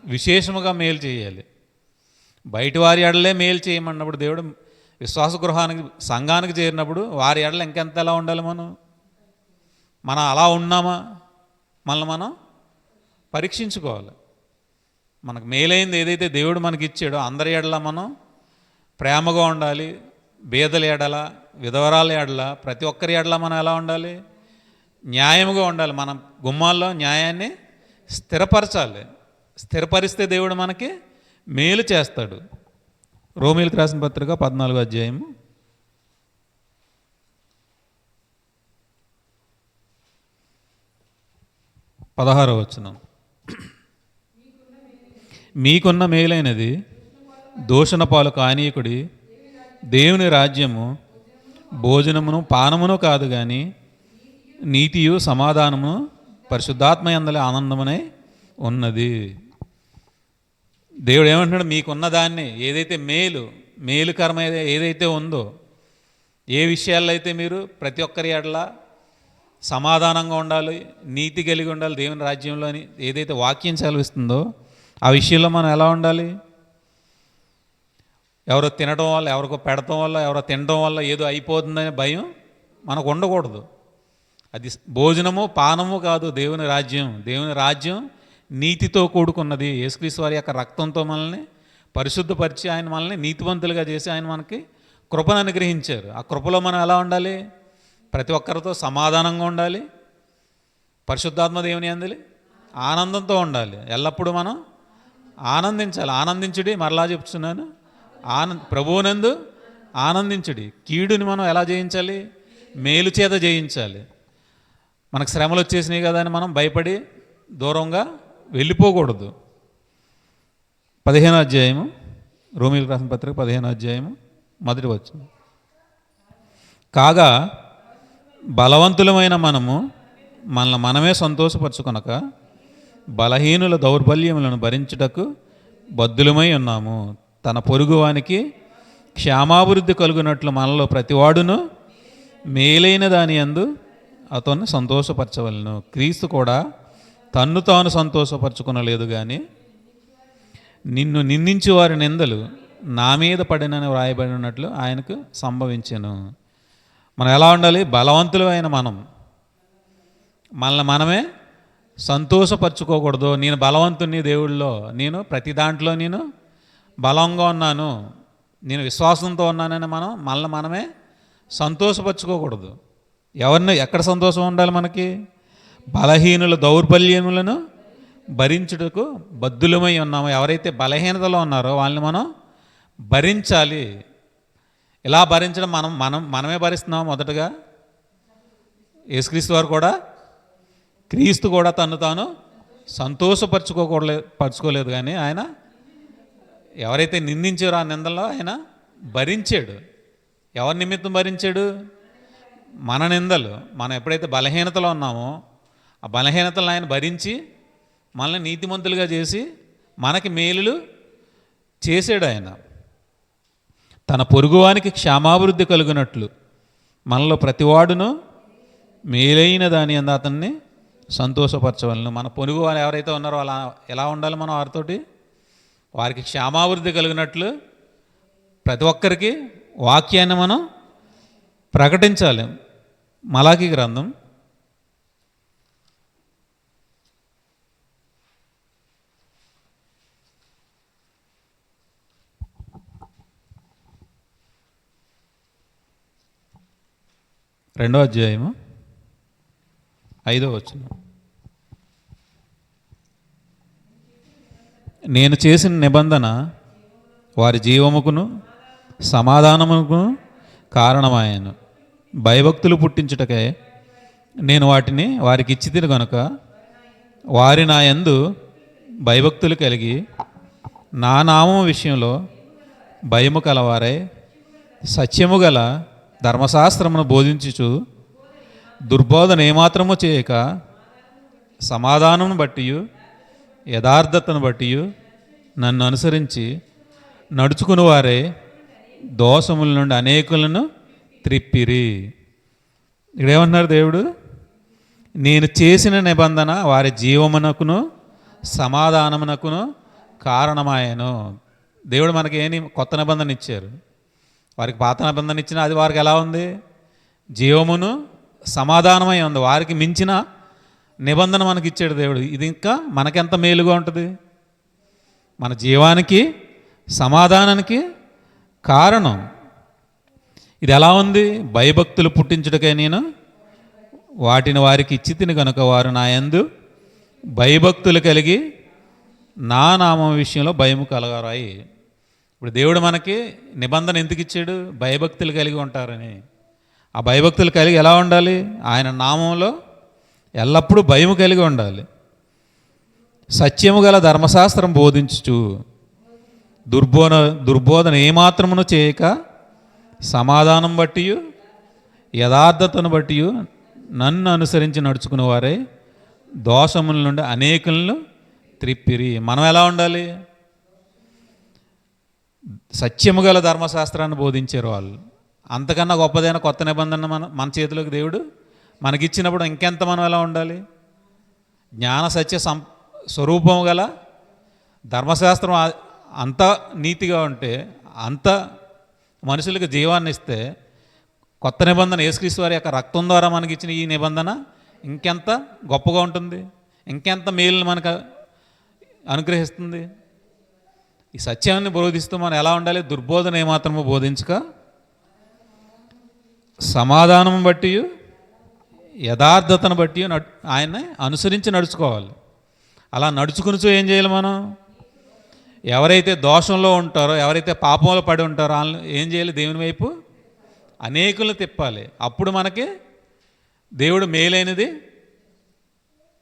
విశేషముగా మేలు చేయాలి. బయట వారి ఎడలే మేలు చేయమన్నప్పుడు దేవుడు విశ్వాస గృహానికి సంఘానికి చేరినప్పుడు వారి ఎడల ఇంకెంత ఎలా ఉండాలి? మనం అలా ఉన్నామా? మనల్ని మనం పరీక్షించుకోవాలి. మనకు మేలైంది ఏదైతే దేవుడు మనకి ఇచ్చాడో అందరి ఎడల మనం ప్రేమగా ఉండాలి. బీదల ఎడల, విధవరాల ఎడల, ప్రతి ఒక్కరి ఎడల మనం ఎలా ఉండాలి? న్యాయముగా ఉండాలి. మనం గుమ్మాల్లో న్యాయాన్ని స్థిరపరచాలి. స్థిరపరిస్తే దేవుడు మనకి మేలు చేస్తాడు. రోమీయులకు రాసిన పత్రిక 14వ అధ్యాయము 16వ వచనం. మీకున్న మేలైనది దూషణ పాలు కానీయకుడి, దేవుని రాజ్యము భోజనమును పానమును కాదు కానీ నీతియు సమాధానమును పరిశుద్ధాత్మ యందలి ఆనందమునై ఉన్నది. దేవుడు ఏమంటున్నాడు? మీకున్న దాన్ని ఏదైతే మేలుకరమ ఏదైతే ఉందో, ఏ విషయాల్లో అయితే మీరు ప్రతి ఒక్కరి ఎడల సమాధానంగా ఉండాలి, నీతి కలిగి ఉండాలి, దేవుని రాజ్యంలోని ఏదైతే వాక్యం సెలవిస్తుందో ఆ విషయంలో మనం ఎలా ఉండాలి? ఎవరో తినడం వల్ల, ఎవరికో పెడటం వల్ల, ఎవరో తినడం వల్ల ఏదో అయిపోతుందనే భయం మనకు ఉండకూడదు. అది భోజనము పానము కాదు, దేవుని రాజ్యం. దేవుని రాజ్యం నీతితో కూడుకున్నది. యేసుక్రీస్తు వారి యొక్క రక్తంతో మనల్ని పరిశుద్ధపరిచి ఆయన మనల్ని నీతివంతులుగా చేసి ఆయన మనకి కృపను అనుగ్రహించారు. ఆ కృపలో మనం ఎలా ఉండాలి? ప్రతి ఒక్కరితో సమాధానంగా ఉండాలి, పరిశుద్ధాత్మ దేవుని యందలి ఆనందంతో ఉండాలి. ఎల్లప్పుడూ మనం ఆనందించాలి. ఆనందించుడి, మరలా చెప్తున్నాను, ప్రభువునందు ఆనందించుడి. కీడుని మనం ఎలా జయించాలి? మేలు చేత జయించాలి. మనకు శ్రమలు వచ్చేసినాయి కదా అని మనం భయపడి దూరంగా వెళ్ళిపోకూడదు. 15వ అధ్యాయము, రోమీయులకు రాసిన పత్రిక 15వ అధ్యాయము 1వ వచనం. కాగా బలవంతులమైన మనము మనల్ని మనమే సంతోషపరచుకొనక బలహీనుల దౌర్బల్యములను భరించుటకు బద్ధులమై ఉన్నాము. తన పొరుగువానికి క్షేమాభివృద్ధి కలుగునట్లు మనలో ప్రతివాడును మేలైన దాని యందు అతన్ని సంతోషపరచవలను. క్రీస్తు కూడా తన్ను తాను సంతోషపరచుకునలేదు కానీ నిన్ను నిందించు వారి నిందలు నా మీద పడినని వ్రాయబడినట్లు ఆయనకు సంభవించెను. మనం ఎలా ఉండాలి? బలవంతులమైన మనల్ని మనమే సంతోషపరచుకోకూడదు. నేను బలవంతుని దేవుళ్ళలో, నేను ప్రతి దాంట్లో నేను బలంగా ఉన్నాను, నేను విశ్వాసంతో ఉన్నానని మనల్ని మనమే సంతోషపరచుకోకూడదు. ఎక్కడ సంతోషం ఉండాలి మనకి? బలహీనుల దౌర్బల్యములను భరించుటకు బద్ధులమై ఉన్నాము. ఎవరైతే బలహీనతలో ఉన్నారో వాళ్ళని మనం భరించాలి. ఇలా భరించడం మనమే భరిస్తున్నాం. మొదటగా యేసుక్రీస్తు వారు కూడా, క్రీస్తు కూడా తను తాను పరచుకోలేదు కానీ ఆయన ఎవరైతే నిందించారో ఆ నిందల్లో ఆయన భరించాడు. ఎవరి నిమిత్తం భరించాడు? మన నిందలు. మనం ఎప్పుడైతే బలహీనతలో ఉన్నామో ఆ బలహీనతలను ఆయన భరించి మనల్ని నీతిమంతులుగా చేసి మనకి మేలులు చేసాడు. ఆయన తన పొరుగువానికి క్షేమాభివృద్ధి కలుగునట్లు మనలో ప్రతివాడును మేలైన దాని అందు అతన్ని సంతోషపరచవలను. మన పొరుగు వారు ఎవరైతే ఉన్నారో అలా ఎలా ఉండాలి? మనం వారితోటి వారికి క్షేమాభివృద్ధి కలిగినట్లు ప్రతి ఒక్కరికి వాక్యాన్ని మనం ప్రకటించాలి. మలాకీ గ్రంథం 2వ అధ్యాయము 5వ వచనం. నేను చేసిన నిబంధన వారి జీవముకును సమాధానముకును కారణమాయను. భయభక్తులు పుట్టించుటకే నేను వారికి ఇచ్చితిని కనుక వారి నా యందు భయభక్తులు కలిగి నా నామము విషయంలో భయము కలవారై సత్యము గల ధర్మశాస్త్రమును బోధించుచు దుర్బోధన ఏమాత్రము చేయక సమాధానమును బట్టి యథార్థతను బట్టి నన్ను అనుసరించి నడుచుకుని వారే దోషముల నుండి అనేకులను త్రిప్పిరి. ఇక్కడ ఏమంటున్నారు దేవుడు? నేను చేసిన నిబంధన వారి జీవమునకును సమాధానమునకును కారణమాయను. దేవుడు మనకి కొత్త నిబంధన ఇచ్చారు. వారికి పాత నిబంధన ఇచ్చినా అది వారికి ఎలా ఉంది? జీవమును సమాధానమై ఉంది. వారికి మించిన నిబంధన మనకి ఇచ్చాడు దేవుడు. ఇది ఇంకా మనకెంత మేలుగా ఉంటుంది? మన జీవానికి సమాధానానికి కారణం. ఇది ఎలా ఉంది? భయభక్తులు పుట్టించుటకై నేను వాటిని వారికి ఇచ్చి తిని కనుక వారు నా యందు భయభక్తులు కలిగి నా నామం విషయంలో భయము కలగరాయి. ఇప్పుడు దేవుడు మనకి నిబంధన ఎందుకు ఇచ్చాడు? భయభక్తులు కలిగి ఉంటారని. ఆ భయభక్తులు కలిగి ఎలా ఉండాలి? ఆయన నామంలో ఎల్లప్పుడూ భయము కలిగి ఉండాలి. సత్యము గల ధర్మశాస్త్రం బోధించుచు దుర్బోధన ఏమాత్రమును చేయక సమాధానం బట్టి యథార్థతను బట్టి నన్ను అనుసరించి నడుచుకునే వారే దోషముల నుండి అనేకులను త్రిప్పిరి. మనం ఎలా ఉండాలి? సత్యము గల ధర్మశాస్త్రాన్ని బోధించారు వాళ్ళు. అంతకన్నా గొప్పదైన కొత్త నిబంధన మన చేతిలోకి దేవుడు మనకిచ్చినప్పుడు ఇంకెంత మనం ఎలా ఉండాలి? జ్ఞాన సత్య స్వరూపము గల ధర్మశాస్త్రం అంత నీతిగా ఉంటే, అంత మనుషులకు జీవాన్ని ఇస్తే, కొత్త నిబంధన యేసుక్రీస్తు వారి యొక్క రక్తం ద్వారా మనకి ఇచ్చిన ఈ నిబంధన ఇంకెంత గొప్పగా ఉంటుంది, ఇంకెంత మేలుని మనకు అనుగ్రహిస్తుంది. ఈ సత్యాన్ని బోధిస్తూ మనం ఎలా ఉండాలి? దుర్బోధన ఏమాత్రము బోధించక సమాధానం బట్టి యథార్థతను బట్టి ఆయన్ని అనుసరించి నడుచుకోవాలి. అలా నడుచుకుని ఏం చేయాలి? మనం ఎవరైతే దోషంలో ఉంటారో, ఎవరైతే పాపంలో పడి ఉంటారో వాళ్ళని ఏం చేయాలి? దేవుని వైపు అనేకులను తిప్పాలి. అప్పుడు మనకి దేవుడు మేలైనది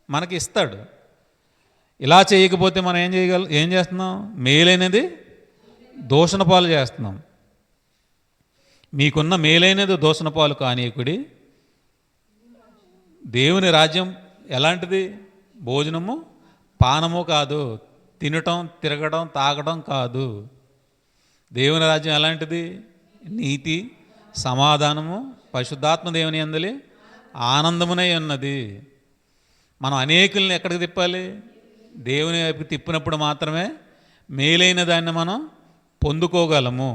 మనకి ఇస్తాడు. ఇలా చేయకపోతే మనం ఏం చేస్తున్నాం? మేలైనది దూషణ పాలు చేస్తున్నాం. మీకున్న మేలైనది దూషణ పాలు కానీయకుడి. దేవుని రాజ్యం ఎలాంటిది? భోజనము పానము కాదు, తినటం తిరగడం తాగడం కాదు. దేవుని రాజ్యం ఎలాంటిది? నీతి సమాధానము పరిశుద్ధాత్మ దేవుని యందలి ఆనందమునై ఉన్నది. మనం అనేకుల్ని ఎక్కడికి తిప్పాలి? దేవుని వైపు తిప్పినప్పుడు మాత్రమే మేలైన దాన్ని మనం పొందుకోగలము.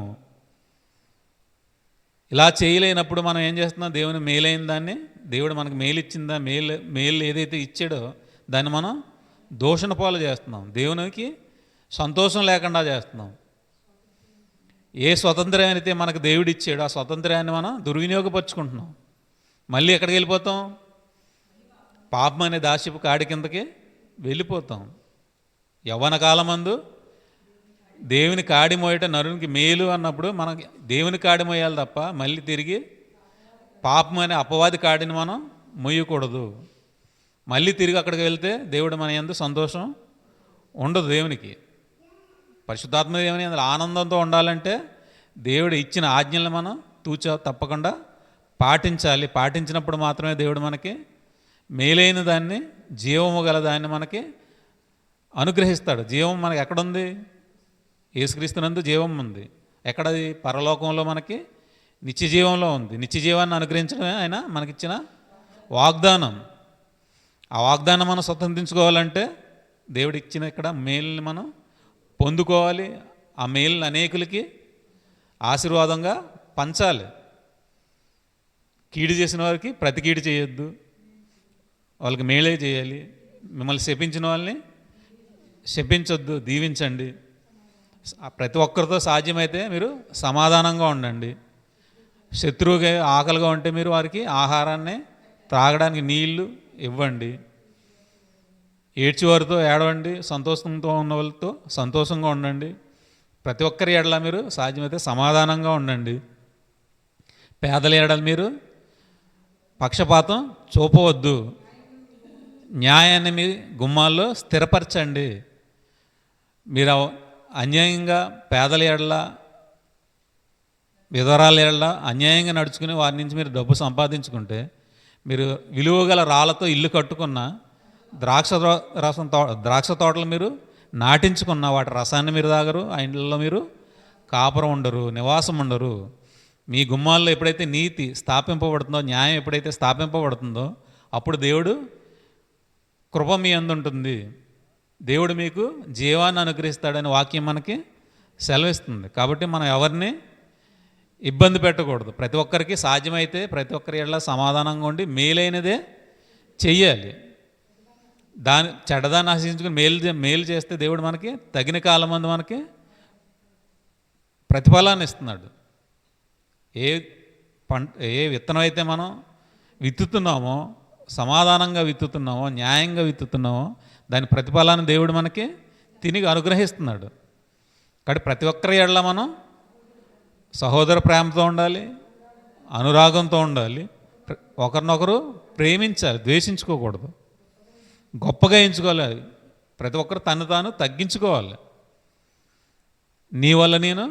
ఇలా చేయలేనప్పుడు మనం ఏం చేస్తున్నాం? దేవుని మేలైన దాన్ని, దేవుడు మనకు మేలు ఇచ్చిందా, మేలు ఏదైతే ఇచ్చాడో దాన్ని మనం దూషణ పాలు చేస్తున్నాం. దేవునికి సంతోషం లేకుండా చేస్తున్నాం. ఏ స్వతంత్రం అయితే మనకు దేవుడు ఇచ్చాడో ఆ స్వతంత్రాన్ని మనం దుర్వినియోగపరుచుకుంటున్నాం. మళ్ళీ ఎక్కడికి వెళ్ళిపోతాం? పాపం అనే దాస్యపు కాడి కిందకి వెళ్ళిపోతాం. యవ్వన కాలమందు దేవుని కాడి మోయట నరునికి మేలు అన్నప్పుడు మనకి దేవుని కాడి మోయాలి తప్ప మళ్ళీ తిరిగి పాపం అనే అపవాది కాడిని మనం మొయ్యకూడదు. మళ్ళీ తిరిగి అక్కడికి వెళ్తే దేవుడు మన యందు సంతోషం ఉండదు. దేవునికి పరిశుద్ధాత్మ దేవుని అందులో ఆనందంతో ఉండాలంటే దేవుడు ఇచ్చిన ఆజ్ఞలను మనం తప్పకుండా పాటించాలి. పాటించినప్పుడు మాత్రమే దేవుడు మనకి మేలైన దాన్ని, జీవము గల దాన్ని మనకి అనుగ్రహిస్తాడు. జీవం మనకి ఎక్కడుంది? యేసుక్రీస్తునందు జీవం ఉంది. ఎక్కడది? పరలోకంలో మనకి నిత్య జీవంలో ఉంది. నిత్య జీవాన్ని అనుగ్రహించడమే ఆయన మనకిచ్చిన వాగ్దానం. ఆ వాగ్దానం మనం స్వతంత్రించుకోవాలంటే దేవుడు ఇచ్చిన ఇక్కడ మేలుని మనం పొందుకోవాలి. ఆ మేలుని అనేకులకి ఆశీర్వాదంగా పంచాలి. కీడు చేసిన వారికి ప్రతి కీడు చేయొద్దు, వాళ్ళకి మేలే చేయాలి. మిమ్మల్ని శపించిన వాళ్ళని శపించొద్దు, దీవించండి. ప్రతి ఒక్కరితో సాధ్యమైతే మీరు సమాధానంగా ఉండండి. శత్రువుగా ఆకలిగా ఉంటే మీరు వారికి ఆహారాన్ని, త్రాగడానికి నీళ్లు ఇవ్వండి. ఏడ్చేవారితో ఏడవండి, సంతోషంతో ఉన్న వాళ్ళతో సంతోషంగా ఉండండి. ప్రతి ఒక్కరి ఏడల మీరు సాధ్యమైతే సమాధానంగా ఉండండి. పేదల ఏడల మీరు పక్షపాతం చూపవద్దు. న్యాయాన్ని మీ గుమ్మాల్లో స్థిరపరచండి. మీరు అన్యాయంగా పేదల ఏడల, విధవరాల ఏడల అన్యాయంగా నడుచుకుని వారి నుంచి మీరు డబ్బు సంపాదించుకుంటే, మీరు విలువగల రాళ్ళతో ఇల్లు కట్టుకున్న, ద్రాక్ష తోటలు మీరు నాటించుకున్న వాటి రసాన్ని మీరు తాగరు, ఆ ఇండ్లలో మీరు కాపురం ఉండరు, నివాసం ఉండరు. మీ గుమ్మాల్లో ఎప్పుడైతే నీతి స్థాపింపబడుతుందో, న్యాయం ఎప్పుడైతే స్థాపింపబడుతుందో, అప్పుడు దేవుడు కృప మీ అందుంటుంది. దేవుడు మీకు జీవాన్ని అనుగ్రహిస్తాడని వాక్యం మనకి సెలవిస్తుంది. కాబట్టి మనం ఎవరిని ఇబ్బంది పెట్టకూడదు. ప్రతి ఒక్కరికి సాధ్యమైతే ప్రతి ఒక్కరి ఎడల సమాధానంగా ఉండి మేలైనదే చెయ్యాలి. చెడ్డదాన్ని ఆశించుకుని మేలు చేస్తే దేవుడు మనకి తగిన కాలం మందు మనకి ప్రతిఫలాన్ని ఇస్తున్నాడు. ఏ విత్తనం అయితే మనం విత్తుతున్నామో, సమాధానంగా విత్తుతున్నామో, న్యాయంగా విత్తుతున్నామో, దాని ప్రతిఫలాన్ని దేవుడు మనకి తిరిగి అనుగ్రహిస్తున్నాడు. కాబట్టి ప్రతి ఒక్కరి ఎడల మనం సహోదర ప్రేమతో ఉండాలి, అనురాగంతో ఉండాలి, ఒకరినొకరు ప్రేమించాలి, ద్వేషించుకోకూడదు, గొప్పగా ఎంచుకోవాలి. ప్రతి ఒక్కరు తను తాను తగ్గించుకోవాలి. నీ వల్ల నేను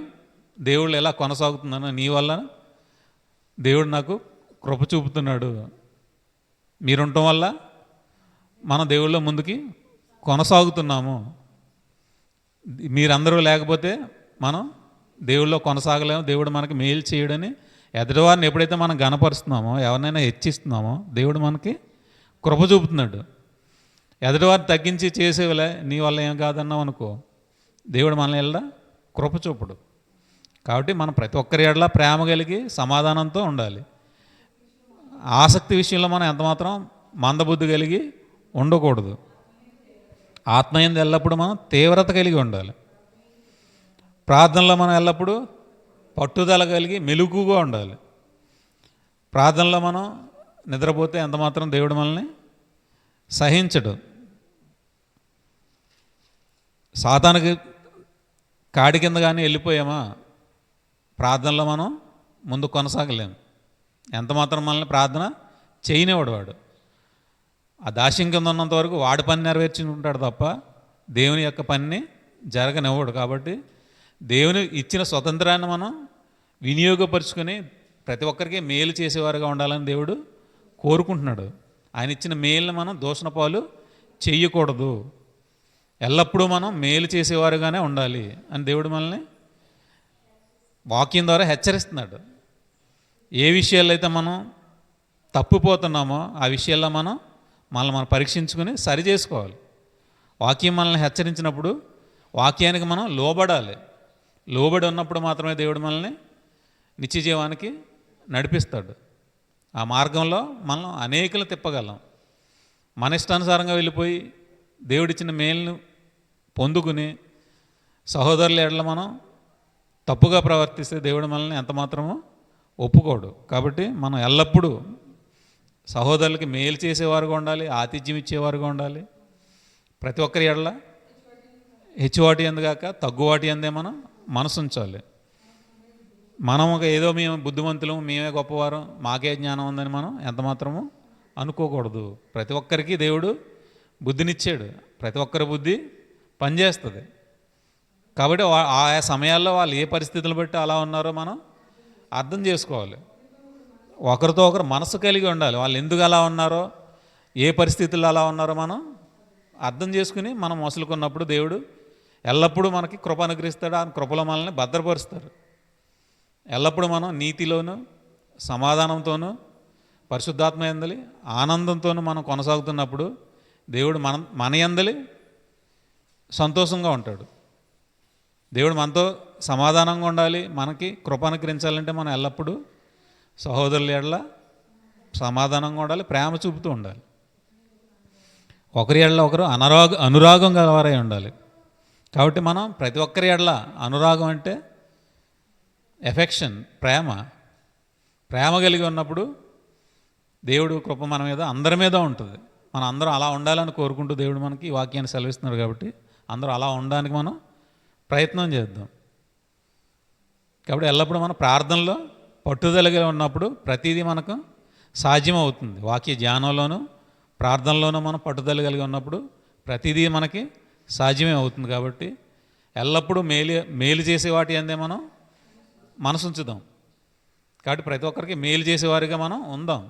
దేవుళ్ళు ఎలా కొనసాగుతున్నానో, నీ వల్ల దేవుడు నాకు కృప చూపుతున్నాడు, మీరుండటం వల్ల మన దేవుళ్ళ ముందుకి కొనసాగుతున్నాము, మీరందరూ లేకపోతే మనం దేవుళ్ళో కొనసాగలేము, దేవుడు మనకి మేలు చేయడని ఎదుటివారిని ఎప్పుడైతే మనం గణపరుస్తున్నామో, ఎవరినైనా హెచ్చిస్తున్నామో, దేవుడు మనకి కృప చూపుతున్నాడు. ఎదుటివారిని తగ్గించి చేసేవలే నీ వల్ల ఏం కాదన్నావు అనుకో, దేవుడు మన ఎడల కృప చూపుడు. కాబట్టి మనం ప్రతి ఒక్కరి ఎడల ప్రేమ కలిగి సమాధానంతో ఉండాలి. ఆసక్తి విషయంలో మనం ఎంతమాత్రం మందబుద్ధి కలిగి ఉండకూడదు. ఆత్మయందు ఎల్లప్పుడూ మనం తీవ్రత కలిగి ఉండాలి. ప్రార్థనలో మనం ఎల్లప్పుడూ పట్టుదల కలిగి మెలుగుగా ఉండాలి. ప్రార్థనలో మనం నిద్రపోతే ఎంతమాత్రం దేవుడు మనల్ని సహించడు. సాతానికి కాడి కింద కానీ వెళ్ళిపోయామా, ప్రార్థనలో మనం ముందు కొనసాగలేము. ఎంతమాత్రం మనల్ని ప్రార్థన చేయనివాడు వాడు. ఆ దాస్యం కింద ఉన్నంత వరకు వాడి పని నెరవేర్చుకుంటాడు తప్ప దేవుని యొక్క పనిని జరగనివ్వడు. కాబట్టి దేవుని ఇచ్చిన స్వతంత్రాన్ని మనం వినియోగపరుచుకొని ప్రతి ఒక్కరికి మేలు చేసేవారుగా ఉండాలని దేవుడు కోరుకుంటున్నాడు. ఆయన ఇచ్చిన మేలుని మనం దూషణ పాలు చెయ్యకూడదు. ఎల్లప్పుడూ మనం మేలు చేసేవారుగానే ఉండాలి అని దేవుడు మనల్ని వాక్యం ద్వారా హెచ్చరిస్తున్నాడు. ఏ విషయాల్లో అయితే మనం తప్పిపోతున్నామో ఆ విషయాల్లో మనం పరీక్షించుకుని సరి చేసుకోవాలి. వాక్యం మనల్ని హెచ్చరించినప్పుడు వాక్యానికి మనం లోబడాలి. లోబడి ఉన్నప్పుడు మాత్రమే దేవుడు మనల్ని నిత్య జీవానికి నడిపిస్తాడు. ఆ మార్గంలో మనం అనేకలు తిప్పగలం. మన ఇష్టానుసారంగా వెళ్ళిపోయి దేవుడిచ్చిన మేలును పొందుకుని సహోదరుల ఎడల మనం తప్పుగా ప్రవర్తిస్తే దేవుడు మనల్ని ఎంతమాత్రమో ఒప్పుకోడు. కాబట్టి మనం ఎల్లప్పుడూ సహోదరులకి మేలు చేసేవారుగా ఉండాలి, ఆతిథ్యం ఇచ్చేవారుగా ఉండాలి. ప్రతి ఒక్కరి ఎడల హెచ్చువాటి ఎందుగాక తగ్గువాటి అందే మనం మనసు ఉంచాలి. మనం ఏదో మేము బుద్ధిమంతులం, మేమే గొప్పవారం, మాకే జ్ఞానం ఉందని మనం ఎంతమాత్రమో అనుకోకూడదు. ప్రతి ఒక్కరికి దేవుడు బుద్ధినిచ్చాడు. ప్రతి ఒక్కరి బుద్ధి పనిచేస్తుంది. కాబట్టి ఆయా సమయాల్లో వాళ్ళు ఏ పరిస్థితులు బట్టి అలా ఉన్నారో మనం అర్థం చేసుకోవాలి. ఒకరితో ఒకరు మనసు కలిగి ఉండాలి. వాళ్ళు ఎందుకు అలా ఉన్నారో, ఏ పరిస్థితుల్లో అలా ఉన్నారో మనం అర్థం చేసుకుని మనం మసులుకున్నప్పుడు దేవుడు ఎల్లప్పుడూ మనకి కృప అనుగ్రహిస్తాడు. ఆ కృపలో మనల్ని భద్రపరుస్తాడు. ఎల్లప్పుడూ మనం నీతిలోను సమాధానంతోనూ పరిశుద్ధాత్మ యందలి ఆనందంతోనూ మనం కొనసాగుతున్నప్పుడు దేవుడు మన యందలి సంతోషంగా ఉంటాడు. దేవుడు మనతో సమాధానంగా ఉండాలి, మనకి కృప అనుగ్రహించాలంటే మనం ఎల్లప్పుడూ సహోదరుల ఎడల సమాధానంగా ఉండాలి, ప్రేమ చూపుతూ ఉండాలి. ఒకరి ఎడల ఒకరు అనురాగం గలవారై ఉండాలి. కాబట్టి మనం ప్రతి ఒక్కరి ఎడల అనురాగం అంటే ఎఫెక్షన్, ప్రేమ కలిగి ఉన్నప్పుడు దేవుడు కృప మన మీద అందరి మీద ఉంటుంది. మనం అందరం అలా ఉండాలని కోరుకుంటూ దేవుడు మనకి ఈ వాక్యాన్ని సెలవిస్తున్నాడు. కాబట్టి అందరూ అలా ఉండడానికి మనం ప్రయత్నం చేద్దాం. కాబట్టి ఎల్లప్పుడూ మనం ప్రార్థనలో పట్టుదలగా ఉన్నప్పుడు ప్రతిదీ మనకు సాధ్యం అవుతుంది. వాక్య ధ్యానంలోనూ ప్రార్థనలోనూ మనం పట్టుదల కలిగి ఉన్నప్పుడు ప్రతిదీ మనకి సాధ్యమే అవుతుంది. కాబట్టి ఎల్లప్పుడూ మేలు చేసే వాటి అందే మనం మనసు ఉంచుదాం. కాబట్టి ప్రతి ఒక్కరికి మేలు చేసేవారిగా మనం ఉందాం.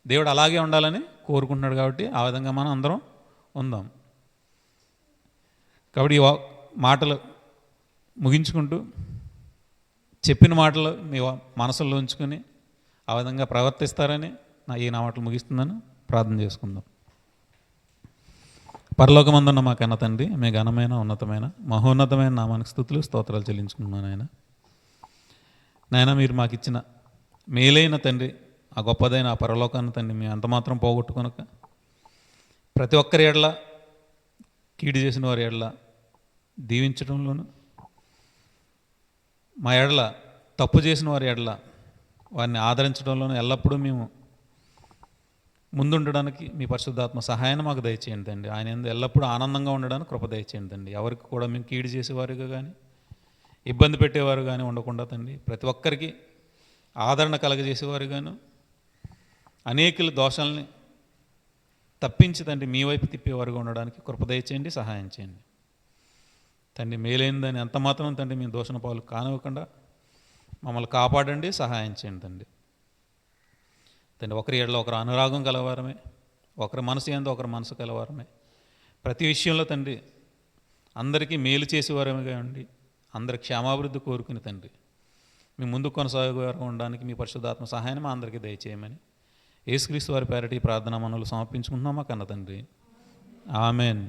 దేవుడు అలాగే ఉండాలని కోరుకుంటున్నాడు. కాబట్టి ఆ విధంగా మనం అందరం ఉందాం. కాబట్టి ఈ మాటలు ముగించుకుంటూ చెప్పిన మాటలు మీ మనసులో ఉంచుకొని ఆ విధంగా ప్రవర్తిస్తారని నా మాటలు ముగిస్తున్నాను. ప్రార్థన చేసుకుందాం. పరలోకమందున్న మా కన్న తండ్రి, మీ ఘనమైన ఉన్నతమైన మహోన్నతమైన నామానికి స్తుతులు స్తోత్రాలు చెల్లించుకున్నాను. నాయన మీరు మాకు ఇచ్చిన మేలైన తండ్రి, ఆ గొప్పదైన ఆ పరలోకాన్ని తండ్రి మేము అంత మాత్రం పోగొట్టుకొనక ప్రతి ఒక్కరి ఎడల కీడు చేసిన వారి ఎడల దీవించడంలోను, మా ఎడల తప్పు చేసిన వారి ఎడల వారిని ఆదరించడంలోనూ ఎల్లప్పుడూ మేము ముందుండడానికి మీ పరిశుద్ధాత్మ సహాయాన్ని మాకు దయచేయండి తండ్రి. ఆయన యందు ఎల్లప్పుడూ ఆనందంగా ఉండడానికి కృప దయచేయండి తండ్రి. ఎవరికి కూడా మేము కీడు చేసేవారుగా కానీ ఇబ్బంది పెట్టేవారు కానీ ఉండకుండా తండ్రి, ప్రతి ఒక్కరికి ఆదరణ కలగజేసేవారుగాను అనేకుల దోషాలని తప్పించి తండ్రి మీ వైపు తిప్పేవారుగా ఉండడానికి కృప దయచేయండి, సహాయం చేయండి తండ్రి. మేలైందని ఎంత మాత్రం తండ్రి మీ దోషణ పాలు కానివ్వకుండా మమ్మల్ని కాపాడండి, సహాయం చేయండి తండ్రి. ఒకరి ఏడలో ఒకరు అనురాగం కలవారమే, ఒకరి మనసు ఏందో ఒకరి మనసు కలవారమే, ప్రతి విషయంలో తండ్రి అందరికీ మేలు చేసేవారమే ఉండి అందరి క్షేమాభివృద్ధి కోరుకుని తండ్రి మీ ముందు కొనసాగువారు ఉండడానికి మీ పరిశుద్ధాత్మ సహాయాన్ని మా అందరికీ దయచేయమని యేసుక్రీస్తు వారి పేరటి ప్రార్థనా మనవులు సమర్పించుకుంటున్నామా కన్న తండ్రి. ఆమెన్.